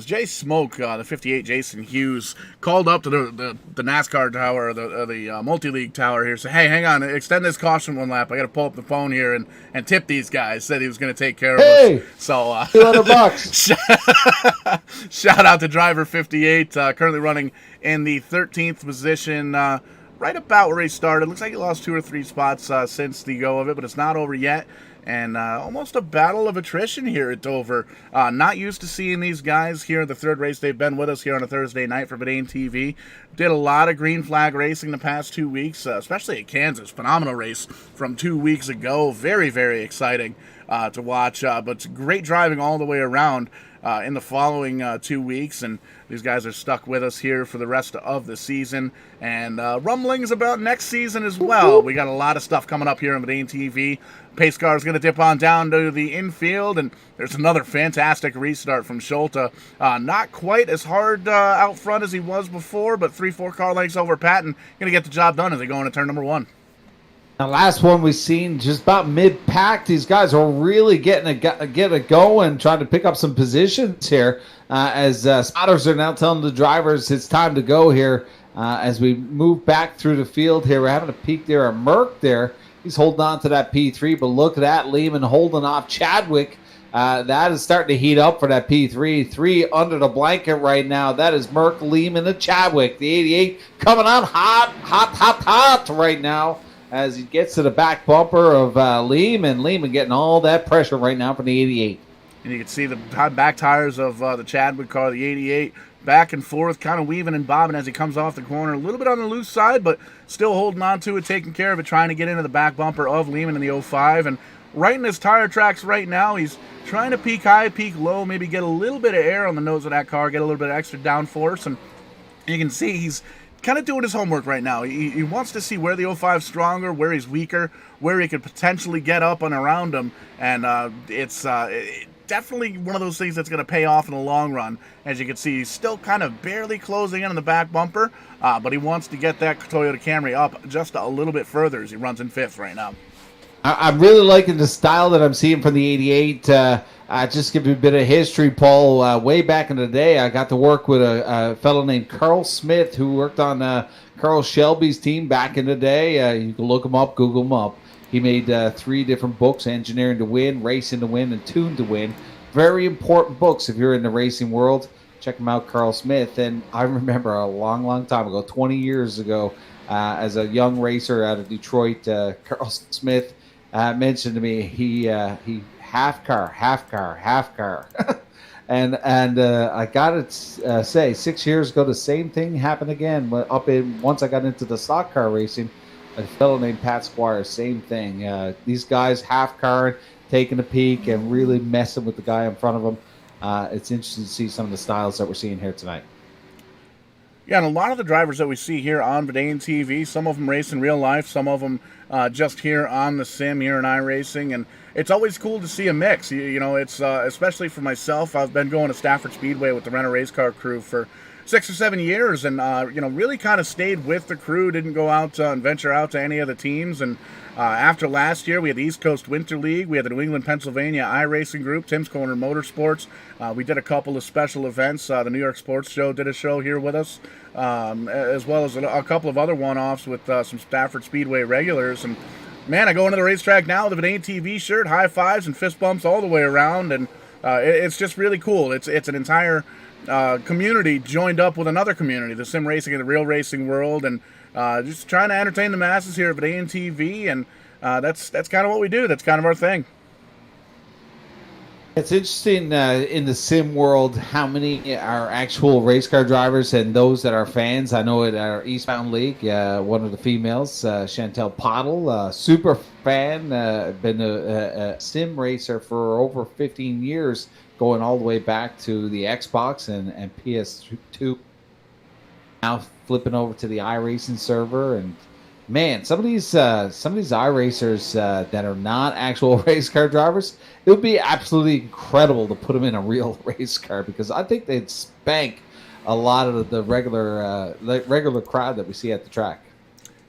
[SPEAKER 1] Jay Smoke, the 58 Jason Hughes, called up to the NASCAR tower, the multi-league tower here, said, hey, hang on, extend this caution one lap. I got to pull up the phone here and tip these guys. Said he was going to take care of us. So
[SPEAKER 7] $200.
[SPEAKER 1] Shout out to driver 58, currently running in the 13th position, right about where he started. Looks like he lost 2 or 3 spots since the go of it, but it's not over yet. and almost a battle of attrition here at Dover. Not used to seeing these guys here. The third race they've been with us here on a Thursday night for Verdane TV. Did a lot of green flag racing the past 2 weeks, especially at Kansas. Phenomenal race from 2 weeks ago. Very, very exciting to watch, but it's great driving all the way around in the following 2 weeks, and these guys are stuck with us here for the rest of the season, and rumblings about next season as well. We got a lot of stuff coming up here on Verdane TV. Pace car is going to dip on down to the infield, and there's another fantastic restart from Schulte. Not quite as hard out front as he was before, but 3-4 car lengths over Patton. Going to get the job done as they go into turn number 1.
[SPEAKER 7] The last one we've seen just about mid-pack. These guys are really getting a go and trying to pick up some positions here as spotters are now telling the drivers it's time to go here as we move back through the field here. We're having a peek there at Merck there. He's holding on to that P3, but look at that. Lehman holding off Chadwick. That is starting to heat up for that P3. 3 under the blanket right now. That is Merck, Lehman, and Chadwick. The 88 coming on hot right now, as he gets to the back bumper of Lehman getting all that pressure right now from the 88.
[SPEAKER 1] And you can see the back tires of the Chadwick car, the 88, back and forth, kind of weaving and bobbing as he comes off the corner. A little bit on the loose side, but still holding on to it, taking care of it, trying to get into the back bumper of Lehman in the 05. And right in his tire tracks right now, he's trying to peak high, peak low, maybe get a little bit of air on the nose of that car, get a little bit of extra downforce. And you can see he's kind of doing his homework right now. He wants to see where the 05's stronger, where he's weaker, where he could potentially get up and around him. And it's definitely one of those things that's going to pay off in the long run. As you can see, he's still kind of barely closing in on the back bumper, but he wants to get that Toyota Camry up just a little bit further as he runs in 5th right now.
[SPEAKER 7] I'm really liking the style that I'm seeing from the 88. Just give you a bit of history, Paul. Way back in the day, I got to work with a fellow named Carl Smith who worked on Carl Shelby's team back in the day. You can look him up, Google him up. He made 3 different books, Engineering to Win, Racing to Win, and Tune to Win. Very important books if you're in the racing world. Check him out, Carl Smith. And I remember a long, long time ago, 20 years ago, as a young racer out of Detroit, Carl Smith mentioned to me he half car. and I got to say, 6 years ago, the same thing happened again. Once I got into the stock car racing, a fellow named Pat Squire, same thing. These guys half car, taking a peek and really messing with the guy in front of them. It's interesting to see some of the styles that we're seeing here tonight.
[SPEAKER 1] Yeah, and a lot of the drivers that we see here on Verdane TV, some of them race in real life, some of them just here on the sim here in iRacing, and it's always cool to see a mix. You know, it's especially for myself. I've been going to Stafford Speedway with the Renner Race Car crew for 6 or 7 years, and really kind of stayed with the crew. Didn't go out and venture out to any of the teams. And after last year, we had the East Coast Winter League, we had the New England, Pennsylvania iRacing Group, Tim's Corner Motorsports. We did a couple of special events. The New York Sports Show did a show here with us, as well as a couple of other one-offs with some Stafford Speedway regulars. And man, I go into the racetrack now with an ATV shirt, high fives and fist bumps all the way around, and it's just really cool. It's an entire community joined up with another community, the sim racing and the real racing world, and just trying to entertain the masses here at Verdane TV, and that's kind of what we do. That's kind of our thing.
[SPEAKER 7] It's interesting in the sim world how many are actual race car drivers and those that are fans. I know at our Eastbound League, one of the females, Chantel Pottle, super fan, been a sim racer for over 15 years, going all the way back to the Xbox and PS2. Now flipping over to the iRacing server, and man, some of these iRacers that are not actual race car drivers, it would be absolutely incredible to put them in a real race car, because I think they'd spank a lot of the regular crowd that we see at the track.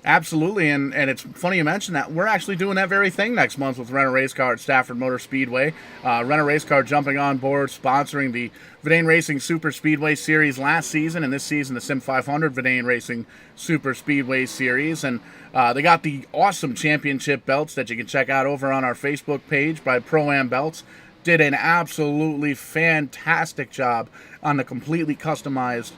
[SPEAKER 1] Absolutely, and it's funny you mention that. We're actually doing that very thing next month with Renner Race Car at Stafford Motor Speedway. Renner Race Car jumping on board, sponsoring the Verdane Racing Super Speedway Series last season, and this season the Sim 500 Verdane Racing Super Speedway Series. And they got the awesome championship belts that you can check out over on our Facebook page by Pro-Am Belts. Did an absolutely fantastic job on the completely customized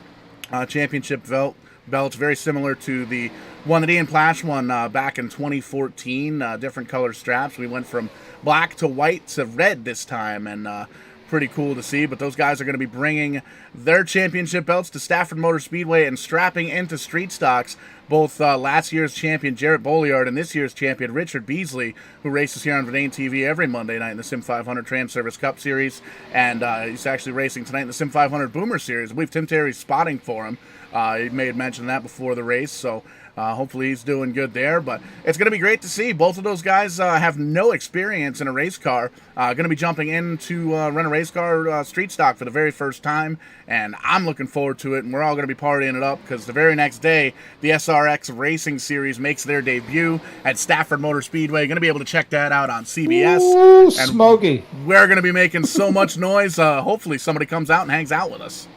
[SPEAKER 1] championship belt belts, very similar to the one that Ian Plash won back in 2014. Different color straps. We went from black to white to red this time, and pretty cool to see. But those guys are going to be bringing their championship belts to Stafford Motor Speedway and strapping into street stocks both last year's champion Jarrett Bolliard and this year's champion Richard Beasley, who races here on Verdane TV every Monday night in the Sim 500 Trans Service Cup Series, and he's actually racing tonight in the Sim 500 Boomer Series. I believe Tim Terry's spotting for him. He may have mentioned that before the race, so hopefully he's doing good there. But it's going to be great to see. Both of those guys have no experience in a race car. Going to be jumping in to run a race car street stock for the very first time, and I'm looking forward to it, and we're all going to be partying it up because the very next day, the SRX Racing Series makes their debut at Stafford Motor Speedway. Going to be able to check that out on CBS.
[SPEAKER 7] Ooh,
[SPEAKER 1] and
[SPEAKER 7] smoky.
[SPEAKER 1] we're going to be making so much noise. Hopefully somebody comes out and hangs out with us.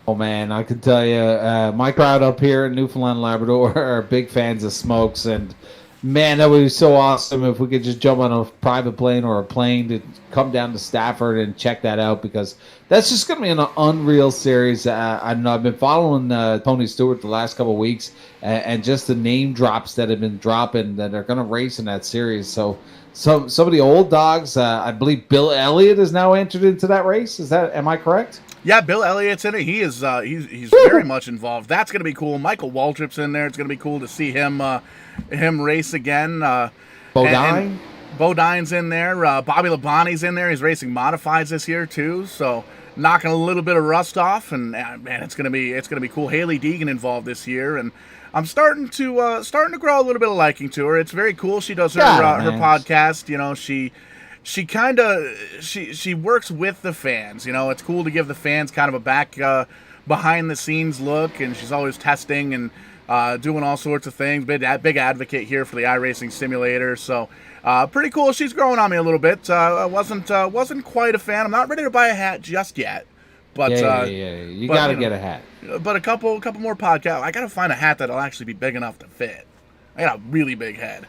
[SPEAKER 7] Oh, man, I can tell you, my crowd up here in Newfoundland, Labrador are big fans of Smokes, and, man, that would be so awesome if we could just jump on a private plane or a plane to come down to Stafford and check that out, because that's just going to be an unreal series. I've been following Tony Stewart the last couple of weeks, and just the name drops that have been dropping that are going to race in that series. So some of the old dogs, I believe Bill Elliott is now entered into that race. Am I correct?
[SPEAKER 1] Yeah, Bill Elliott's in it. He is he's very much involved. That's going to be cool. Michael Waltrip's in there. It's going to be cool to see him race again.
[SPEAKER 7] Bodine?
[SPEAKER 1] Bodine's in there. Bobby Labonte's in there. He's racing modifieds this year too. So knocking a little bit of rust off, and man, it's going to be cool. Haley Deegan involved this year, and I'm starting to grow a little bit of liking to her. It's very cool. She does her podcast. You know, she kind of she works with the fans. You know, it's cool to give the fans kind of a back behind the scenes look, and she's always testing and doing all sorts of things. Big advocate here for the iRacing simulator. So pretty cool. She's growing on me a little bit. I wasn't quite a fan. I'm not ready to buy a hat just yet. But
[SPEAKER 7] you got to get a hat.
[SPEAKER 1] But a couple more podcasts. I got to find a hat that'll actually be big enough to fit. I got a really big head.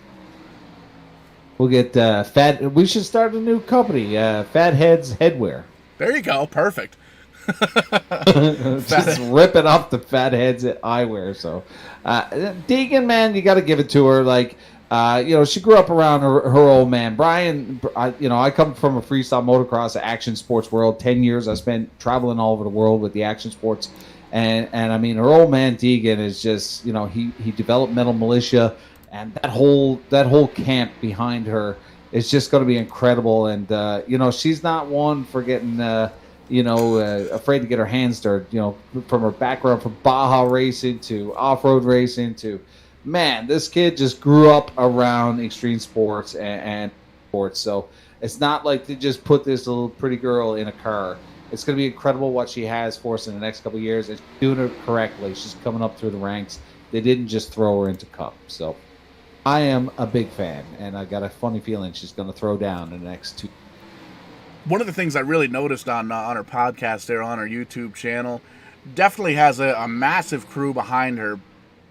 [SPEAKER 7] We'll get Fat. We should start a new company, Fat Heads Headwear.
[SPEAKER 1] There you go. Perfect.
[SPEAKER 7] Just ripping off the Fat Heads eyewear. So, Deegan, man, you got to give it to her. Like, she grew up around her old man, Brian. I come from a freestyle motocross action sports world. 10 years I spent traveling all over the world with the action sports, and I mean, her old man Deegan is just, he developed Metal Militia. And that whole camp behind her is just going to be incredible. And, she's not one for getting, afraid to get her hands dirty, from her background from Baja racing to off-road racing to, man, this kid just grew up around extreme sports and sports. So it's not like they just put this little pretty girl in a car. It's going to be incredible what she has for us in the next couple of years. And she's doing it correctly. She's coming up through the ranks. They didn't just throw her into Cup. So I am a big fan, and I got a funny feeling she's going to throw down in the next 2.
[SPEAKER 1] One of the things I really noticed on her podcast there on her YouTube channel, definitely has a massive crew behind her,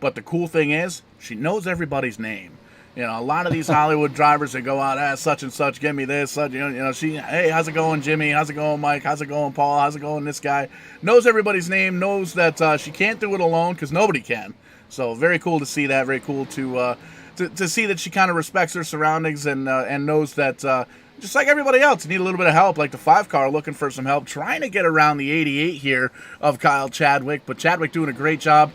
[SPEAKER 1] but the cool thing is she knows everybody's name. A lot of these Hollywood drivers that go out, such and such, give me this, such, hey, how's it going, Jimmy? How's it going, Mike? How's it going, Paul? How's it going, this guy? Knows everybody's name, knows that she can't do it alone because nobody can. So very cool to see that. Very cool to see that she kind of respects her surroundings and knows that just like everybody else, you need a little bit of help, like the 5 car looking for some help, trying to get around the 88 here of Kyle Chadwick, but Chadwick doing a great job.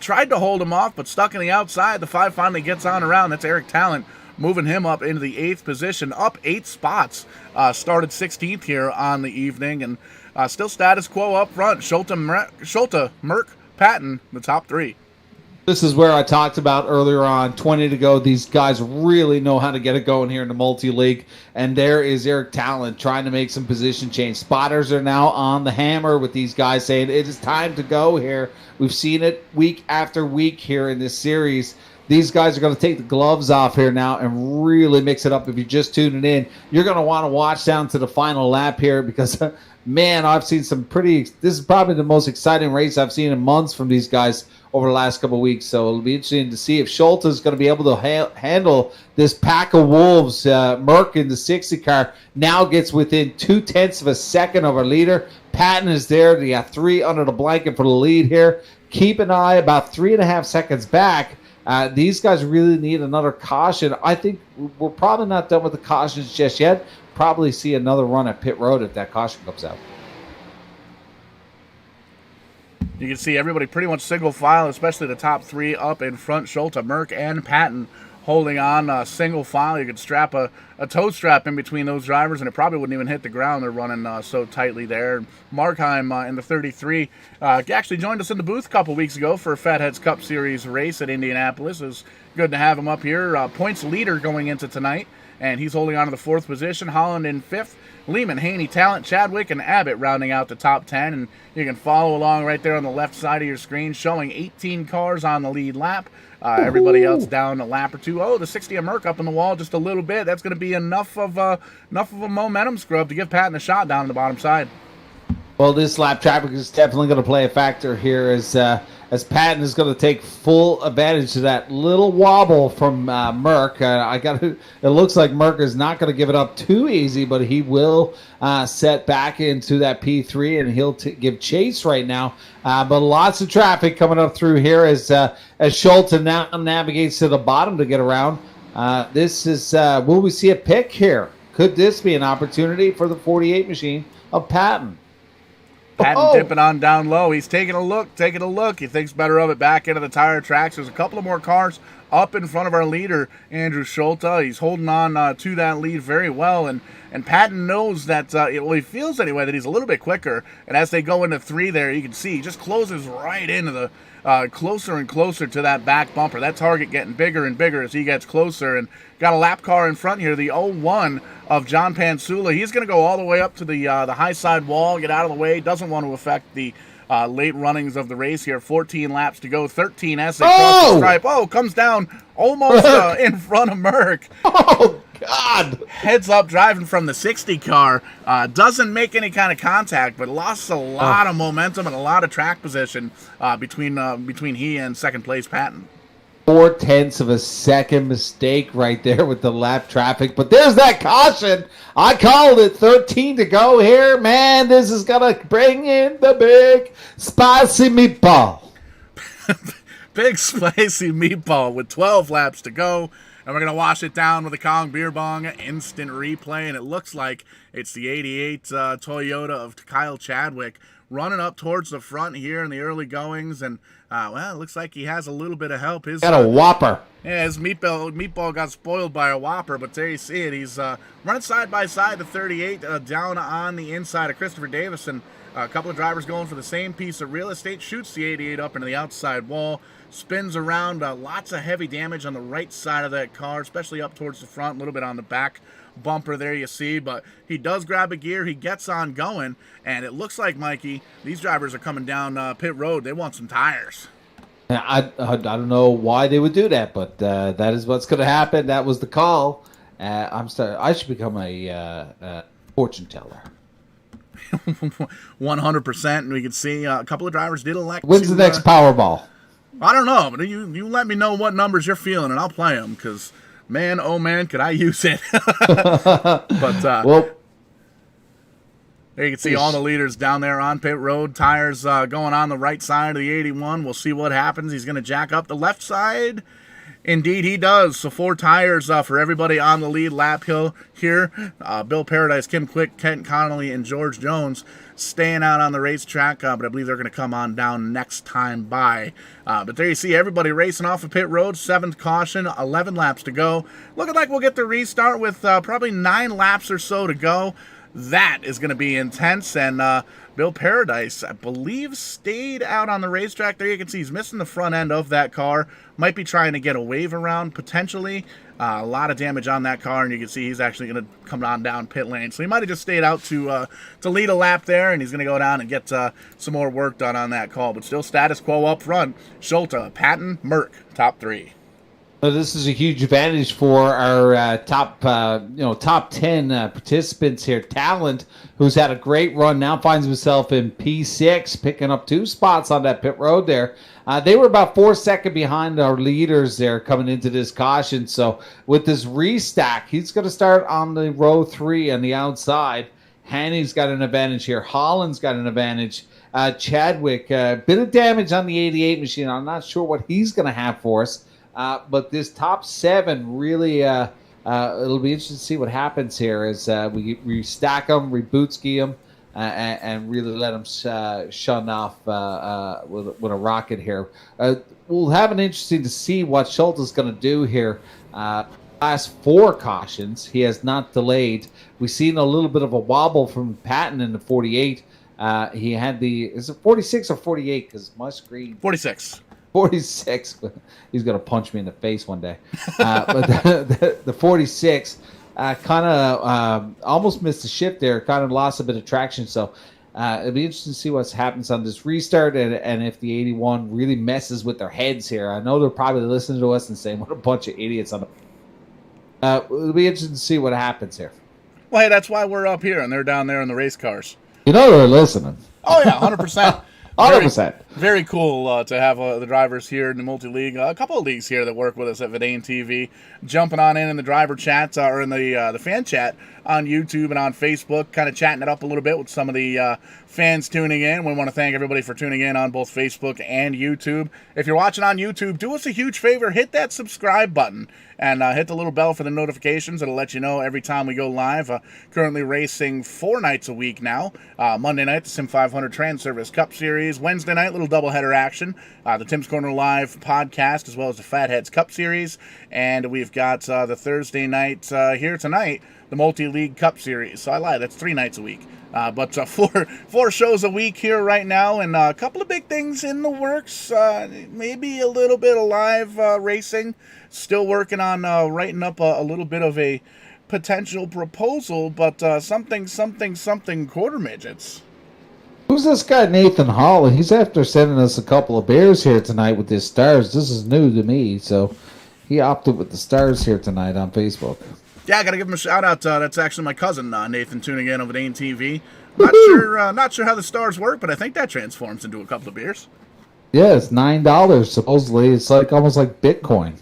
[SPEAKER 1] Tried to hold him off, but stuck in the outside. The 5 finally gets on around. That's Eric Talent moving him up into the 8th position, up 8 spots. Started 16th here on the evening, and still status quo up front. Schulte, Merck, Patton, the top 3.
[SPEAKER 7] This is where I talked about earlier on, 20 to go. These guys really know how to get it going here in the multi-league. And there is Eric Talent trying to make some position change. Spotters are now on the hammer with these guys saying it is time to go here. We've seen it week after week here in this series. these guys are going to take the gloves off here now and really mix it up. If you're just tuning in, you're going to want to watch down to the final lap here because, man, I've seen some this is probably the most exciting race I've seen in months from these guys over the last couple of weeks. So it'll be interesting to see if Schultz is going to be able to handle this pack of wolves. Merck in the 60 car now gets within 0.2 of a second of our leader. Patton is there. They got 3 under the blanket for the lead here. Keep an eye about 3.5 seconds back. These guys really need another caution. I think we're probably not done with the cautions just yet. Probably see another run at pit road if that caution comes out.
[SPEAKER 1] You can see everybody pretty much single file, especially the top 3 up in front. Schulte, Merck, and Patton holding on single file. You could strap a toe strap in between those drivers, and it probably wouldn't even hit the ground. They're running so tightly there. Markheim in the 33 actually joined us in the booth a couple weeks ago for a Fatheads Cup Series race at Indianapolis. It was good to have him up here. Points leader going into tonight, and he's holding on to the 4th position. Holland in 5th. Lehman, Haney, Talent, Chadwick, and Abbott rounding out the top 10. And you can follow along right there on the left side of your screen, showing 18 cars on the lead lap. Everybody else down a lap or 2. Oh, the 60 of Merck up in the wall just a little bit. That's going to be enough of a momentum scrub to give Patton a shot down on the bottom side.
[SPEAKER 7] Well, this lap traffic is definitely going to play a factor here as Patton is going to take full advantage of that little wobble from Merck. It looks like Merck is not going to give it up too easy, but he will set back into that P3 and he'll give chase right now. But lots of traffic coming up through here as Schulte now navigates to the bottom to get around. This is will we see a pick here? Could this be an opportunity for the 48 machine of Patton?
[SPEAKER 1] Patton dipping on down low. He's taking a look. He thinks better of it back into the tire tracks. There's a couple of more cars up in front of our leader, Andrew Schulte. He's holding on to that lead very well. And Patton knows that, he feels anyway, that he's a little bit quicker. And as they go into 3 there, you can see he just closes right into the closer and closer to that back bumper. That target getting bigger and bigger as he gets closer. And got a lap car in front here, the 01 of John Pansula. He's going to go all the way up to the high side wall, get out of the way. Doesn't want to affect the late runnings of the race here. 14 laps to go, 13 as they cross the stripe. Oh, comes down almost in front of Merck.
[SPEAKER 7] Oh, God.
[SPEAKER 1] Heads up driving from the 60 car. Doesn't make any kind of contact, but lost a lot of momentum and a lot of track position between he and second place Patton.
[SPEAKER 7] 0.4 of a second mistake right there with the lap traffic. But there's that caution. I called it. 13 to go here. Man, this is going to bring in the big spicy meatball.
[SPEAKER 1] Big spicy meatball with 12 laps to go. And we're going to wash it down with a Kong Beer Bong instant replay. And it looks like it's the 88 Toyota of Kyle Chadwick running up towards the front here in the early goings. And, it looks like he has a little bit of help.
[SPEAKER 7] Got a whopper.
[SPEAKER 1] Yeah, his meatball got spoiled by a whopper, but there you see it. He's running side by side the 38 down on the inside of Christopher Davison. A couple of drivers going for the same piece of real estate. Shoots the 88 up into the outside wall. Spins around. Lots of heavy damage on the right side of that car, especially up towards the front, a little bit on the back bumper there you see. But he does grab a gear. He gets on going. And it looks like, Mikey, these drivers are coming down pit road. They want some tires.
[SPEAKER 7] I don't know why they would do that, but that is what's going to happen. That was the call. I should become a fortune teller.
[SPEAKER 1] 100%. And we can see a couple of drivers did elect
[SPEAKER 7] When's the next Powerball?
[SPEAKER 1] I don't know, but you let me know what numbers you're feeling, and I'll play them, because, man, oh, man, could I use it. But,
[SPEAKER 7] well,
[SPEAKER 1] there you can see all the leaders down there on pit road. Tires going on the right side of the 81. We'll see what happens. He's going to jack up the left side. Indeed, he does. So 4 tires for everybody on the lead lap hill here. Bill Paradise, Kim Quick, Kent Connolly, and George Jones staying out on the racetrack, but I believe they're going to come on down next time by. But there you see everybody racing off of pit road. 7th caution, 11 laps to go. Looking like we'll get the restart with probably 9 laps or so to go. That is going to be intense, and Bill Paradise, I believe, stayed out on the racetrack. There you can see he's missing the front end of that car. Might be trying to get a wave around, potentially. A lot of damage on that car, and you can see he's actually going to come on down pit lane. So he might have just stayed out to lead a lap there, and he's going to go down and get some more work done on that call. But still status quo up front. Schulte, Patton, Merck, top 3.
[SPEAKER 7] This is a huge advantage for our top 10 participants here. Talent, who's had a great run, now finds himself in P6, picking up 2 spots on that pit road there. They were about 4 seconds behind our leaders there coming into this caution. So with this restack, he's going to start on the row 3 on the outside. Hanny's got an advantage here. Holland's got an advantage. Chadwick, bit of damage on the 88 machine. I'm not sure what he's going to have for us. But this top 7 really, it'll be interesting to see what happens here as we stack them, rebootski them, and really let them shun off with a rocket here. We'll have an interesting to see what Schulte's going to do here. Last 4 cautions, he has not delayed. We've seen a little bit of a wobble from Patton in the 48. He had is it 46 or 48? Because my screen
[SPEAKER 1] 46.
[SPEAKER 7] 46. He's going to punch me in the face one day. But the 46 kind of almost missed the shift there, kind of lost a bit of traction. So it'll be interesting to see what happens on this restart and if the 81 really messes with their heads here. I know they're probably listening to us and saying, what a bunch of idiots on the... it'll be interesting to see what happens here.
[SPEAKER 1] Well, hey, that's why we're up here and they're down there in the race cars.
[SPEAKER 7] You know they're listening.
[SPEAKER 1] Oh, yeah, 100%.
[SPEAKER 7] 100%.
[SPEAKER 1] Very cool to have the drivers here in the multi-league. A couple of leagues here that work with us at Verdane TV. Jumping on in the driver chat or in the fan chat on YouTube and on Facebook, kind of chatting it up a little bit with some of the fans tuning in. We want to thank everybody for tuning in on both Facebook and YouTube. If you're watching on YouTube, do us a huge favor, hit that subscribe button and hit the little bell for the notifications. It'll let you know every time we go live. Currently racing 4 nights a week now. Monday night, the Sim 500 Trans Service Cup Series. Wednesday night, little doubleheader action. The Tim's Corner Live podcast, as well as the Fatheads Cup Series. And we've got the Thursday night here tonight, the Multi-League Cup Series. So I lied, that's 3 nights a week. But 4 shows a week here right now, and a couple of big things in the works. Maybe a little bit of live racing. Still working on writing up a little bit of a potential proposal, but something quarter midgets.
[SPEAKER 7] Who's this guy, Nathan Hall? He's after sending us a couple of beers here tonight with his stars. This is new to me, so he opted with the stars here tonight on Facebook.
[SPEAKER 1] Yeah, I gotta give him a shout out. That's actually my cousin Nathan tuning in over Dane TV. Not sure how the stars work, but I think that transforms into a couple of beers.
[SPEAKER 7] Yeah, it's $9 supposedly. It's like almost like Bitcoin.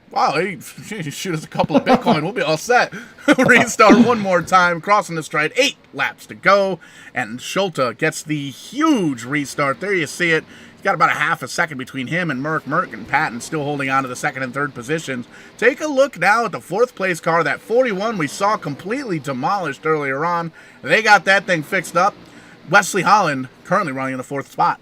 [SPEAKER 1] Wow, hey, shoot us a couple of Bitcoin, we'll be all set. Restart one more time, crossing the stride, 8 laps to go, and Schulte gets the huge restart. There you see it. He's got about a half a second between him and Merck. Merck and Patton still holding on to the 2nd and 3rd positions. Take a look now at the 4th place car, that 41 we saw completely demolished earlier on. They got that thing fixed up. Wesley Holland currently running in the 4th spot.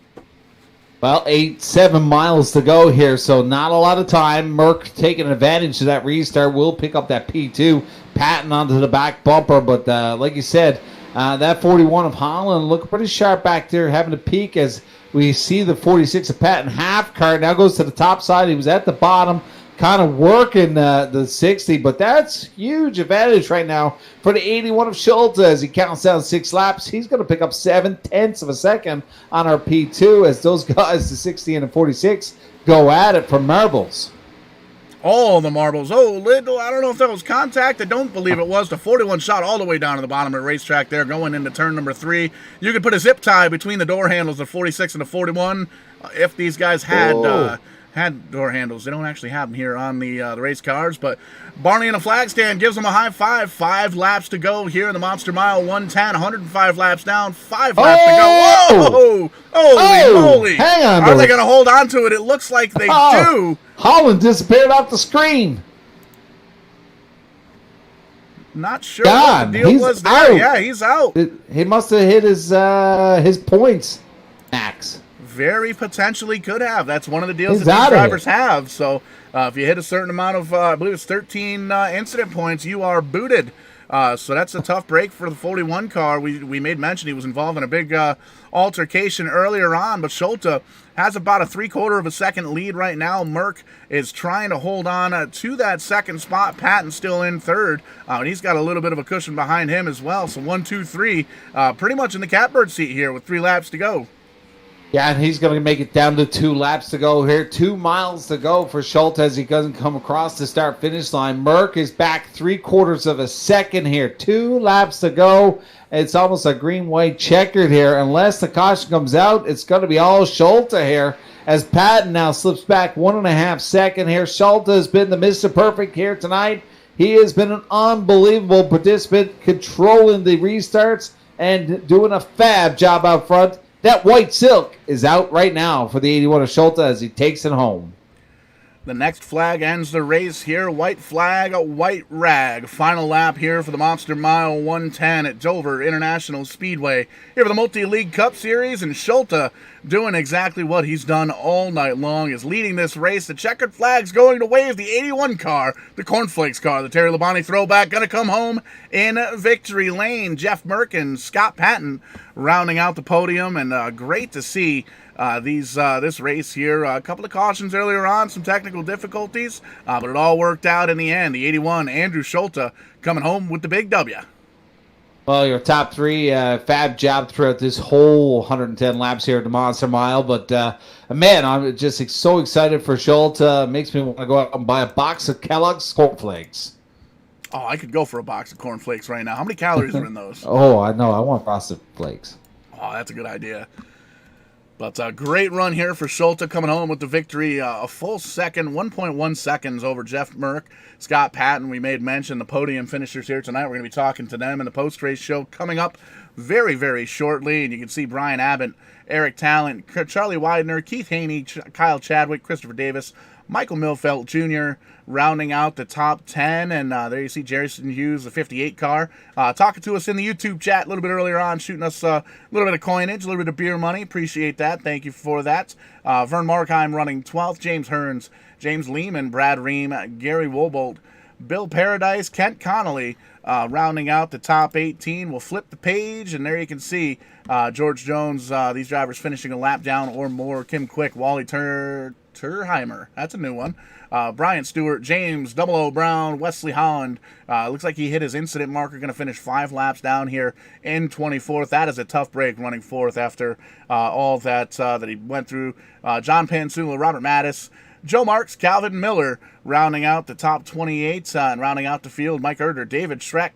[SPEAKER 7] Well, 7 miles to go here, so not a lot of time. Merck taking advantage of that restart will pick up that P2. Patton onto the back bumper, but like you said, that 41 of Holland looked pretty sharp back there, having a peek as we see the 46 of Patton half car. Now goes to the top side. He was at the bottom, kind of working the 60, but that's huge advantage right now for the 81 of Schulte as he counts down 6 laps. He's going to pick up 7/10 of a second on our P2 as those guys, the 60 and the 46, go at it for marbles.
[SPEAKER 1] All the marbles. Oh, little, I don't know if that was contact. I don't believe it was. The 41 shot all the way down to the bottom of the racetrack there, going into turn number 3. You could put a zip tie between the door handles, the 46 and the 41, if these guys had door handles. They don't actually have them here on the race cars, but Barney in a flag stand gives them a high five. 5 laps to go here in the Monster Mile 110, 105 laps down, 5 laps to go. Whoa! Holy moly!
[SPEAKER 7] Hang on,
[SPEAKER 1] are they going to hold on to it? It looks like they do.
[SPEAKER 7] Holland disappeared off the screen.
[SPEAKER 1] Not sure what the deal was there.
[SPEAKER 7] Out.
[SPEAKER 1] Yeah, he's out.
[SPEAKER 7] He must have hit his points max.
[SPEAKER 1] Very potentially could have. That's one of the deals that these drivers have. So if you hit a certain amount of, I believe it's 13 incident points, you are booted. So that's a tough break for the 41 car. We made mention he was involved in a big altercation earlier on, but Schulte has about a 3/4 of a second lead right now. Merck is trying to hold on to that 2nd spot. Patton still in 3rd, and he's got a little bit of a cushion behind him as well. So 1, 2, 3, pretty much in the catbird seat here with 3 laps to go.
[SPEAKER 7] Yeah, and he's going to make it down to 2 laps to go here. 2 miles to go for Schultz as he doesn't come across the start-finish line. Merck is back 3/4 of a second here. 2 laps to go. It's almost a green-white checkered here. Unless the caution comes out, it's going to be all Schultz here as Patton now slips back 1.5 seconds here. Schultz has been the Mr. Perfect here tonight. He has been an unbelievable participant, controlling the restarts and doing a fab job out front. That white silk is out right now for the 81 of Schultz as he takes it home.
[SPEAKER 1] The next flag ends the race here. White flag, white rag. Final lap here for the Monster Mile 110 at Dover International Speedway. Here for the Multi-League Cup Series, and Schultz doing exactly what he's done all night long, is leading this race. The checkered flag's going to wave. The 81 car, the Cornflakes car, the Terry Labonte throwback, going to come home in victory lane. Jeff Merck and Scott Patton rounding out the podium, and great to see this race here. A couple of cautions earlier on, some technical difficulties, but it all worked out in the end. The 81, Andrew Schultz, coming home with the big W.
[SPEAKER 7] Well, your top 3, fab job throughout this whole 110 laps here at the Monster Mile. But, man, I'm just so excited for Schultz. Makes me want to go out and buy a box of Kellogg's Cornflakes.
[SPEAKER 1] Oh, I could go for a box of cornflakes right now. How many calories are in those?
[SPEAKER 7] Oh, I know. I want frosted flakes.
[SPEAKER 1] Oh, that's a good idea. But a great run here for Schultz, coming home with the victory. A full second, 1.1 seconds over Jeff Merck. Scott Patton, we made mention, the podium finishers here tonight. We're going to be talking to them in the post-race show coming up very, very shortly. And you can see Brian Abbott, Eric Talent, Charlie Widener, Keith Haney, Kyle Chadwick, Christopher Davis, Michael Milfelt Jr. rounding out the top 10. And there you see Jerison Hughes, the 58 car, talking to us in the YouTube chat a little bit earlier on, shooting us a little bit of coinage, a little bit of beer money. Appreciate that. Thank you for that. Vern Markheim running 12th, James Hearns, James Lehman, Brad Ream, Gary Wobolt, Bill Paradise, Kent Connolly, rounding out the top 18. We'll flip the page, and there you can see George Jones, these drivers finishing a lap down or more. Kim Quick, Wally Turheimer, that's a new one. Brian Stewart, James, Double O Brown, Wesley Holland. Looks like he hit his incident marker, going to finish 5 laps down here in 24th. That is a tough break, running 4th after all that he went through. John Pansula, Robert Mattis, Joe Marks, Calvin Miller, rounding out the top 28 and rounding out the field. Mike Erder, David Schreck,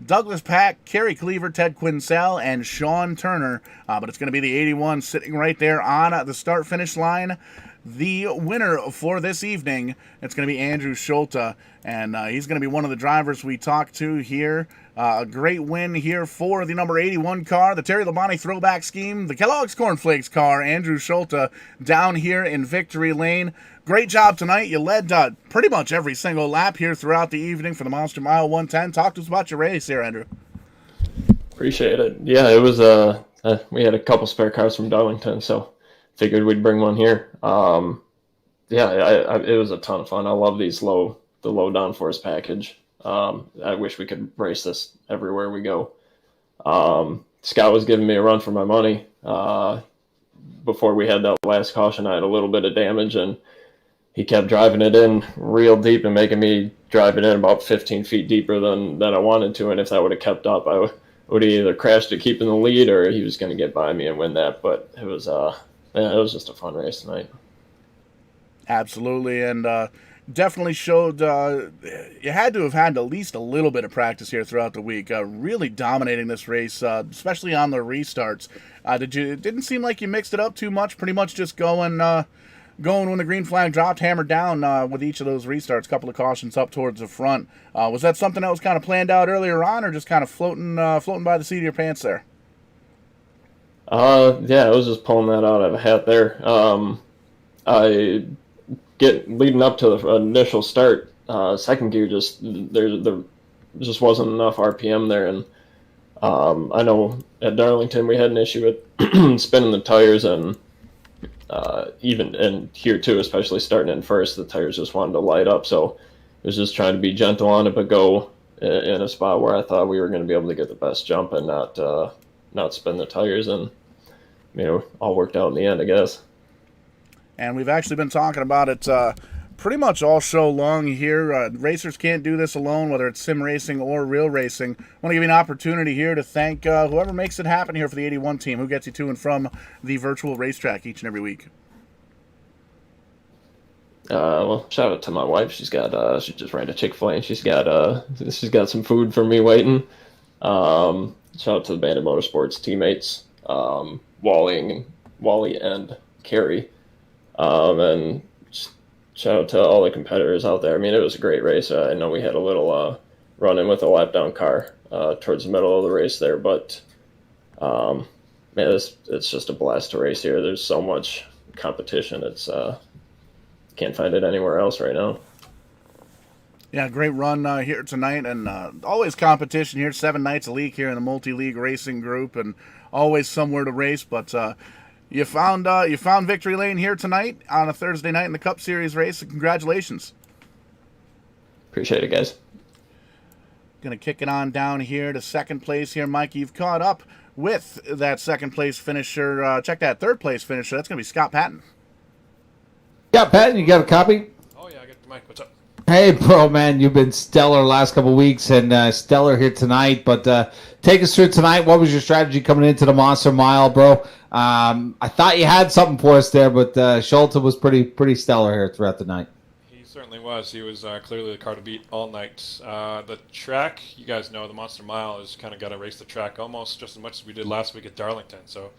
[SPEAKER 1] Douglas Pack, Kerry Cleaver, Ted Quinsell, and Sean Turner. But it's going to be the 81 sitting right there on the start-finish line. The winner for this evening, it's going to be Andrew Schultz, and he's going to be one of the drivers we talked to here. A great win here for the number 81 car, the Terry Labonte throwback scheme, the Kellogg's Cornflakes car, Andrew Schultz down here in victory lane. Great job tonight. You led pretty much every single lap here throughout the evening for the Monster Mile 110. Talk to us about your race here, Andrew.
[SPEAKER 8] Appreciate it. Yeah, it was we had a couple spare cars from Darlington, so figured we'd bring one here. It was a ton of fun. I love the low downforce package. I wish we could race this everywhere we go. Scott was giving me a run for my money. Before we had that last caution, I had a little bit of damage, and he kept driving it in real deep and making me drive it in about 15 feet deeper than I wanted to. And if that would have kept up, I would have either crashed to keep in the lead, or he was going to get by me and win that. But it was just a fun race tonight.
[SPEAKER 1] Absolutely, and definitely showed you had to have had at least a little bit of practice here throughout the week. Really dominating this race, especially on the restarts. It didn't seem like you mixed it up too much. Pretty much just going when the green flag dropped, hammered down with each of those restarts. A couple of cautions up towards the front. Was that something that was kind of planned out earlier on, or just kind of floating by the seat of your pants there?
[SPEAKER 8] Yeah, I was just pulling that out of a hat there. Leading up to the initial start, second gear there just wasn't enough RPM there, and I know at Darlington we had an issue with spinning the tires, and even here too, especially starting in first, the tires just wanted to light up. So I was just trying to be gentle on it, but go in a spot where I thought we were going to be able to get the best jump and not spin the tires, and all worked out in the end, I guess.
[SPEAKER 1] And we've actually been talking about it pretty much all show long here. Racers can't do this alone, whether it's sim racing or real racing. I want to give you an opportunity here to thank whoever makes it happen here for the 81 team, who gets you to and from the virtual racetrack each and every week.
[SPEAKER 8] Well, shout out to my wife. She just ran a Chick-fil-A, and she's got some food for me waiting. Shout out to the Bandit Motorsports teammates, Wally and Carrie, and shout out to all the competitors out there. I mean, it was a great race. I know we had a little run-in with a lap-down car towards the middle of the race there, but man, it's just a blast to race here. There's so much competition. It's can't find it anywhere else right now.
[SPEAKER 1] Yeah, great run here tonight, and always competition here. 7 nights a league here in the multi-league racing group, and always somewhere to race. But you found victory lane here tonight on a Thursday night in the Cup Series race. So congratulations.
[SPEAKER 8] Appreciate it, guys.
[SPEAKER 1] Going to kick it on down here to second place here, Mike. You've caught up with that second place finisher. Check that third place finisher. That's going to be Scott Patton.
[SPEAKER 7] Yeah, Patton, you got a copy?
[SPEAKER 9] Oh, yeah, I got the mic. What's up?
[SPEAKER 7] Hey, bro, man, you've been stellar last couple of weeks and stellar here tonight. But take us through tonight. What was your strategy coming into the Monster Mile, bro? I thought you had something for us there, but Schulte was pretty stellar here throughout the night.
[SPEAKER 9] He certainly was. He was clearly the car to beat all night. The track, you guys know, the Monster Mile has kind of got to race the track almost just as much as we did last week at Darlington. So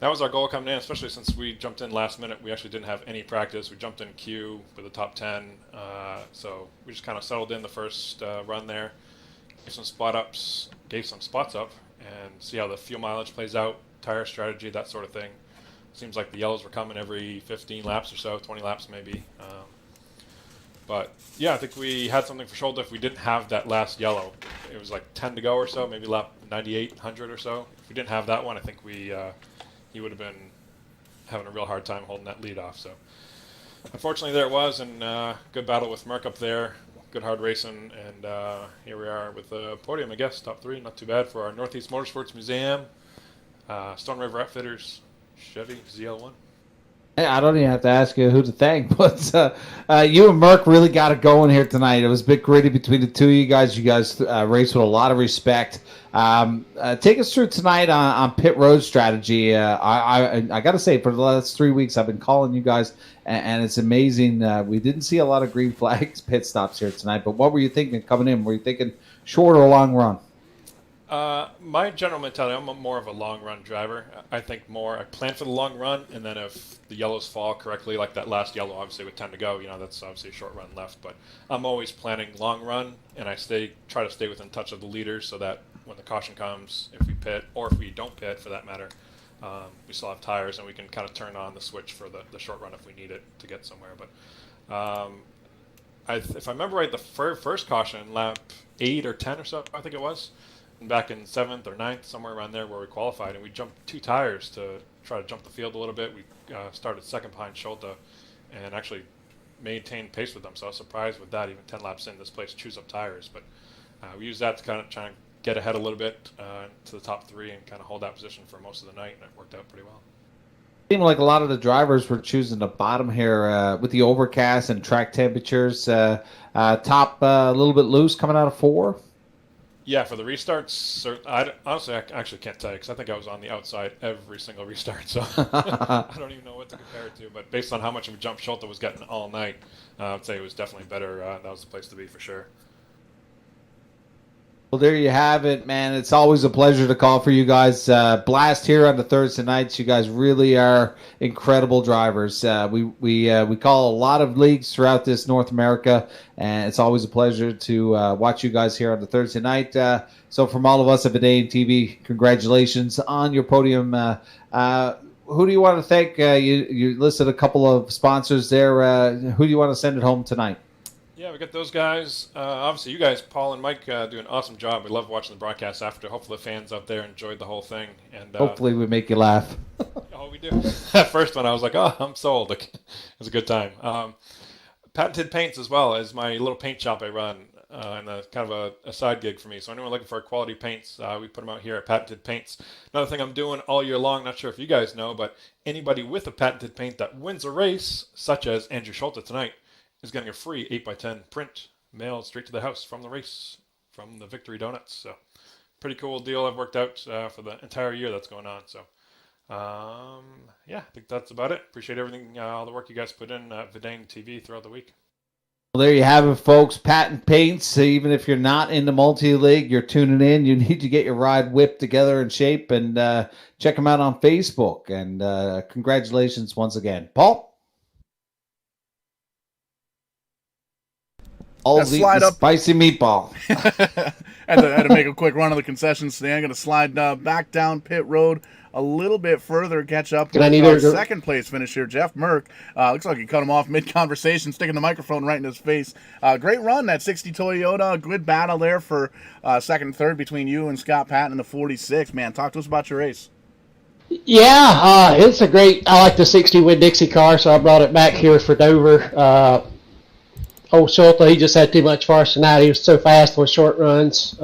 [SPEAKER 9] that was our goal coming in, especially since we jumped in last minute. We actually didn't have any practice. We jumped in queue for the top 10. So we just kind of settled in the first run there, gave some spots up, and see how the fuel mileage plays out, tire strategy, that sort of thing. Seems like the yellows were coming every 15 laps or so, 20 laps maybe. But yeah, I think we had something for Schulte if we didn't have that last yellow. It was like 10 to go or so, maybe lap 98, 100 or so. If we didn't have that one, I think he would have been having a real hard time holding that lead off. So unfortunately there it was, and good battle with Merck up there, good hard racing, and here we are with the podium, I guess, top 3, not too bad for our Northeast Motorsports Museum, Stone River Outfitters, Chevy ZL1.
[SPEAKER 7] Hey, I don't even have to ask you who to thank, but you and Merck really got it going here tonight. It was a bit gritty between the two of you guys. You guys raced with a lot of respect. Take us through tonight on pit road strategy. I got to say, for the last 3 weeks, I've been calling you guys, and it's amazing. We didn't see a lot of green flags pit stops here tonight, but what were you thinking coming in? Were you thinking short or long run?
[SPEAKER 9] My general mentality, I'm more of a long run driver. I plan for the long run, and then if the yellows fall correctly, like that last yellow, obviously with 10 to go, that's obviously a short run left. But I'm always planning long run, and I try to stay within touch of the leaders so that when the caution comes, if we pit, or if we don't pit for that matter, we still have tires and we can kind of turn on the switch for the short run if we need it to get somewhere. But if I remember right, the first caution, lap 8 or 10 or so, I think it was, back in 7th or 9th, somewhere around there where we qualified, and we jumped 2 tires to try to jump the field a little bit. We started second behind Schulte and actually maintained pace with them, so I was surprised with that. Even 10 laps in, this place chews up tires, but we used that to kind of try and get ahead a little bit to the top 3 and kind of hold that position for most of the night, and it worked out pretty well.
[SPEAKER 7] It seemed like a lot of the drivers were choosing the bottom here with the overcast and track temperatures. Top a little bit loose coming out of 4.
[SPEAKER 9] Yeah, for the restarts, honestly, I actually can't tell you because I think I was on the outside every single restart, so I don't even know what to compare it to. But based on how much of a jump Schulte was getting all night, I'd say it was definitely better. That was the place to be for sure.
[SPEAKER 7] Well, there you have it, man. It's always a pleasure to call for you guys. Blast here on the Thursday nights. You guys really are incredible drivers. We call a lot of leagues throughout this North America, and it's always a pleasure to watch you guys here on the Thursday night. So from all of us at Vidane TV, congratulations on your podium. Who do you want to thank? You listed a couple of sponsors there. Who do you want to send it home tonight?
[SPEAKER 9] Yeah, we got those guys. Obviously, you guys, Paul and Mike, do an awesome job. We love watching the broadcast after. Hopefully, the fans out there enjoyed the whole thing. And
[SPEAKER 7] hopefully, we make you laugh.
[SPEAKER 9] Oh, we do. That first one, I was like, oh, I'm sold. It was a good time. Patented Paints as well as my little paint shop I run, and kind of a side gig for me. So anyone looking for quality paints, we put them out here at Patented Paints. Another thing I'm doing all year long, not sure if you guys know, but anybody with a patented paint that wins a race, such as Andrew Schulte tonight, is getting a free 8x10 print mailed straight to the house from the race, from the Victory Donuts. So pretty cool deal I've worked out for the entire year that's going on. So yeah, I think that's about it. Appreciate everything, all the work you guys put in at Verdane TV throughout the week.
[SPEAKER 7] Well, there you have it, folks. Patent Paints. Even if you're not in the multi-league, you're tuning in. You need to get your ride whipped together in shape, and check them out on Facebook. And congratulations once again, Paul. All
[SPEAKER 1] slide up.
[SPEAKER 7] Spicy meatball.
[SPEAKER 1] had to make a quick run of the concessions today. I'm going to slide back down pit road a little bit further, catch up with our second place finish here, Jeff Merck. Looks like he cut him off mid-conversation, sticking the microphone right in his face. Great run, that 60 Toyota. Good battle there for second and third between you and Scott Patton in the 46. Man, talk to us about your race.
[SPEAKER 10] Yeah, it's a great, I like the 60 Winn-Dixie car, so I brought it back here for Dover. Old Schulte, he just had too much for us tonight. He was so fast on short runs.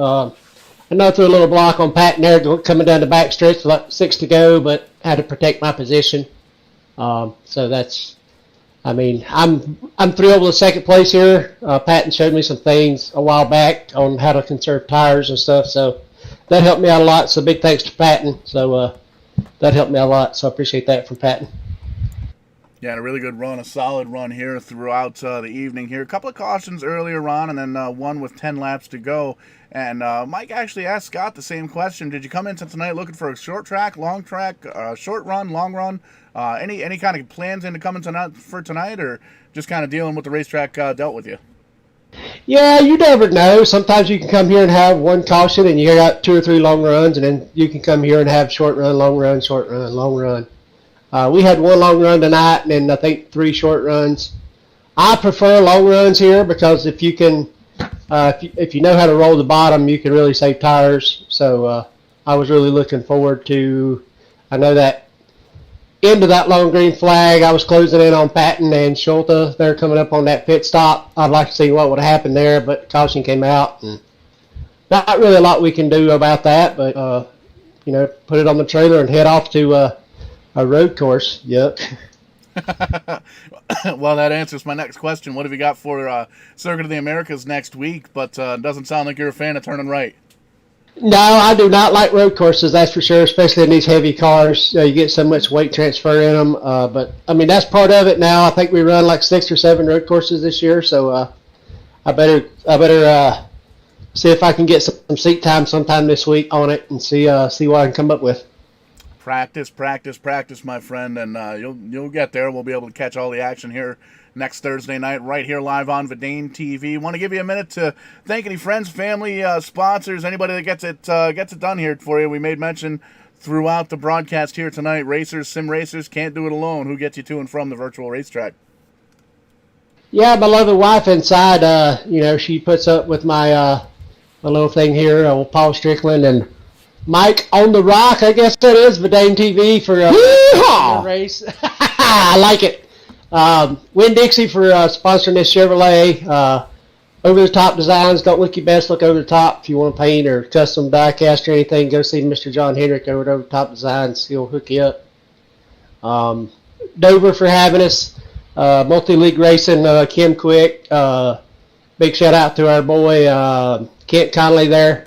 [SPEAKER 10] I know I threw a little block on Patton there coming down the back stretch with like 6 to go, but had to protect my position. So that's, I mean, I'm thrilled with the second place here. Patton showed me some things a while back on how to conserve tires and stuff, so that helped me out a lot. So big thanks to Patton. So that helped me a lot. So I appreciate that from Patton.
[SPEAKER 1] Yeah, and a really good run, a solid run here throughout the evening here. A couple of cautions earlier on, and then one with 10 laps to go. And Mike actually asked Scott the same question. Did you come into tonight looking for a short track, long track, short run, long run? Any kind of plans into coming for tonight, or just kind of dealing with the racetrack dealt with you?
[SPEAKER 10] Yeah, you never know. Sometimes you can come here and have one caution, and you got 2 or 3 long runs, and then you can come here and have short run, long run, short run, long run. We had 1 long run tonight, and then I think 3 short runs. I prefer long runs here because if you can, if you know how to roll the bottom, you can really save tires. So I was really looking forward to. I know that end of that long green flag, I was closing in on Patton and Schulte. They're coming up on that pit stop. I'd like to see what would have happened there, but caution came out, and not really a lot we can do about that. But you know, put it on the trailer and head off to a road course. Yep.
[SPEAKER 1] Well, that answers my next question. What have you got for Circuit of the Americas next week? But doesn't sound like you're a fan of turning right.
[SPEAKER 10] No, I do not like road courses, that's for sure, especially in these heavy cars. You get so much weight transfer in them. But, I mean, that's part of it now. I think we run like 6 or 7 road courses this year, so I better see if I can get some seat time sometime this week on it and see what I can come up with.
[SPEAKER 1] Practice, my friend, and you'll get there. We'll be able to catch all the action here next Thursday night, right here live on Verdane TV. Want to give you a minute to thank any friends, family, sponsors, anybody that gets it done here for you. We made mention throughout the broadcast here tonight. Racers, sim racers, can't do it alone. Who gets you to and from the virtual racetrack?
[SPEAKER 10] Yeah, my lovely wife inside. You know, she puts up with my little thing here. Paul Strickland and Mike on the Rock, I guess that is, Verdane TV for the race. I like it. Winn-Dixie for sponsoring this Chevrolet. Over-the-top designs. Don't look your best. Look over the top. If you want to paint or custom die-cast or anything, go see Mr. John Hendrick over at Over-the-Top Designs. He'll hook you up. Dover for having us. Multi-League Racing, Kim Quick. Big shout-out to our boy Kent Conley there.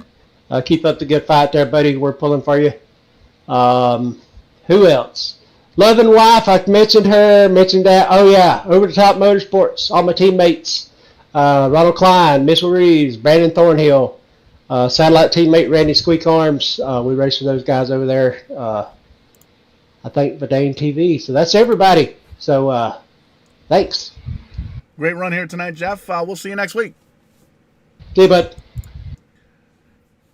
[SPEAKER 10] Keep up the good fight there, buddy. We're pulling for you. Who else? Love and Wife, I mentioned that. Oh, yeah, Over the Top Motorsports, all my teammates. Ronald Klein, Mitchell Reeves, Brandon Thornhill, satellite teammate Randy Squeak Arms. We race with those guys over there. I think Verdane TV. So that's everybody. So thanks.
[SPEAKER 1] Great run here tonight, Jeff. We'll see you next week.
[SPEAKER 10] See you, bud.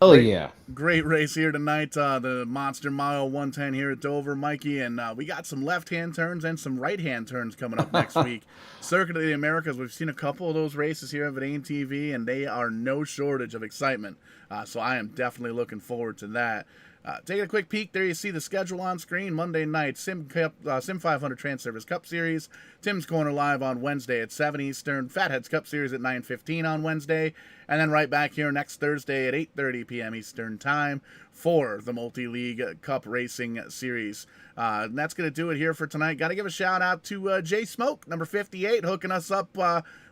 [SPEAKER 7] Oh, yeah.
[SPEAKER 1] Great race here tonight. The Monster Mile 110 here at Dover, Mikey. And we got some left-hand turns and some right-hand turns coming up next week. Circuit of the Americas, we've seen a couple of those races here at Verdane TV, and they are no shortage of excitement. So I am definitely looking forward to that. Taking a quick peek, there you see the schedule on screen. Monday night, Sim 500 Trans Service Cup Series. Tim's Corner live on Wednesday at 7 Eastern. Fatheads Cup Series at 9:15 on Wednesday. And then right back here next Thursday at 8:30 p.m. Eastern Time for the Multi-League Cup Racing Series. And that's going to do it here for tonight. Got to give a shout out to Jay Smoke, number 58, hooking us up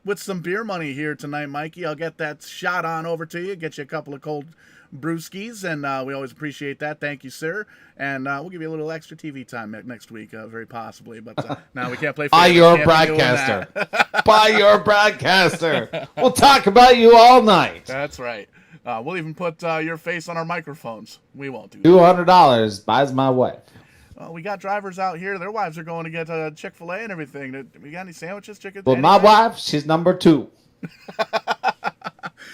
[SPEAKER 1] with some beer money here tonight, Mikey. I'll get that shot on over to you, get you a couple of cold brewskis, and we always appreciate that. Thank you, sir. And we'll give you a little extra TV time next week, very possibly. But now we can't play.
[SPEAKER 7] Buy your broadcaster. Buy your broadcaster. We'll talk about you all night.
[SPEAKER 1] That's right. We'll even put your face on our microphones. We won't do that.
[SPEAKER 7] $200 buys my wife.
[SPEAKER 1] We got drivers out here. Their wives are going to get Chick-fil-A and everything. We got any sandwiches, chicken?
[SPEAKER 7] Well, my wife, she's number 2.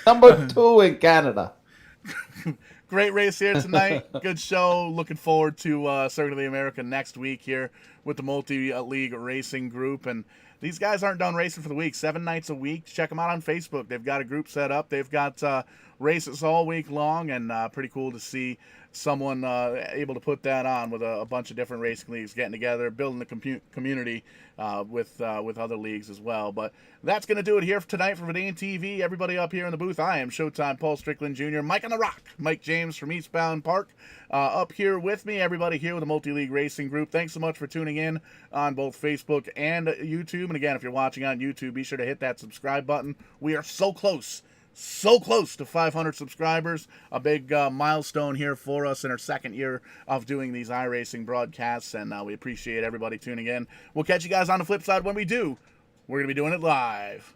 [SPEAKER 7] Number 2 in Canada.
[SPEAKER 1] Great race here tonight. Good show. Looking forward to Circuit of the America next week here with the Multi-League Racing Group. And these guys aren't done racing for the week. 7 nights a week. Check them out on Facebook. They've got a group set up. They've got races all week long, and pretty cool to see someone able to put that on with a bunch of different racing leagues getting together, building the community with other leagues as well. But that's going to do it here for tonight from Verdane TV. Everybody up here in the booth, I am Showtime Paul Strickland Jr., Mike on the Rock, Mike James from Eastbound Park, up here with me. Everybody here with the Multi-League Racing Group. Thanks so much for tuning in on both Facebook and YouTube. And again, if you're watching on YouTube, be sure to hit that subscribe button. We are so close to 500 subscribers. A big milestone here for us in our second year of doing these iRacing broadcasts, and we appreciate everybody tuning in. We'll catch you guys on the flip side when we do. We're going to be doing it live.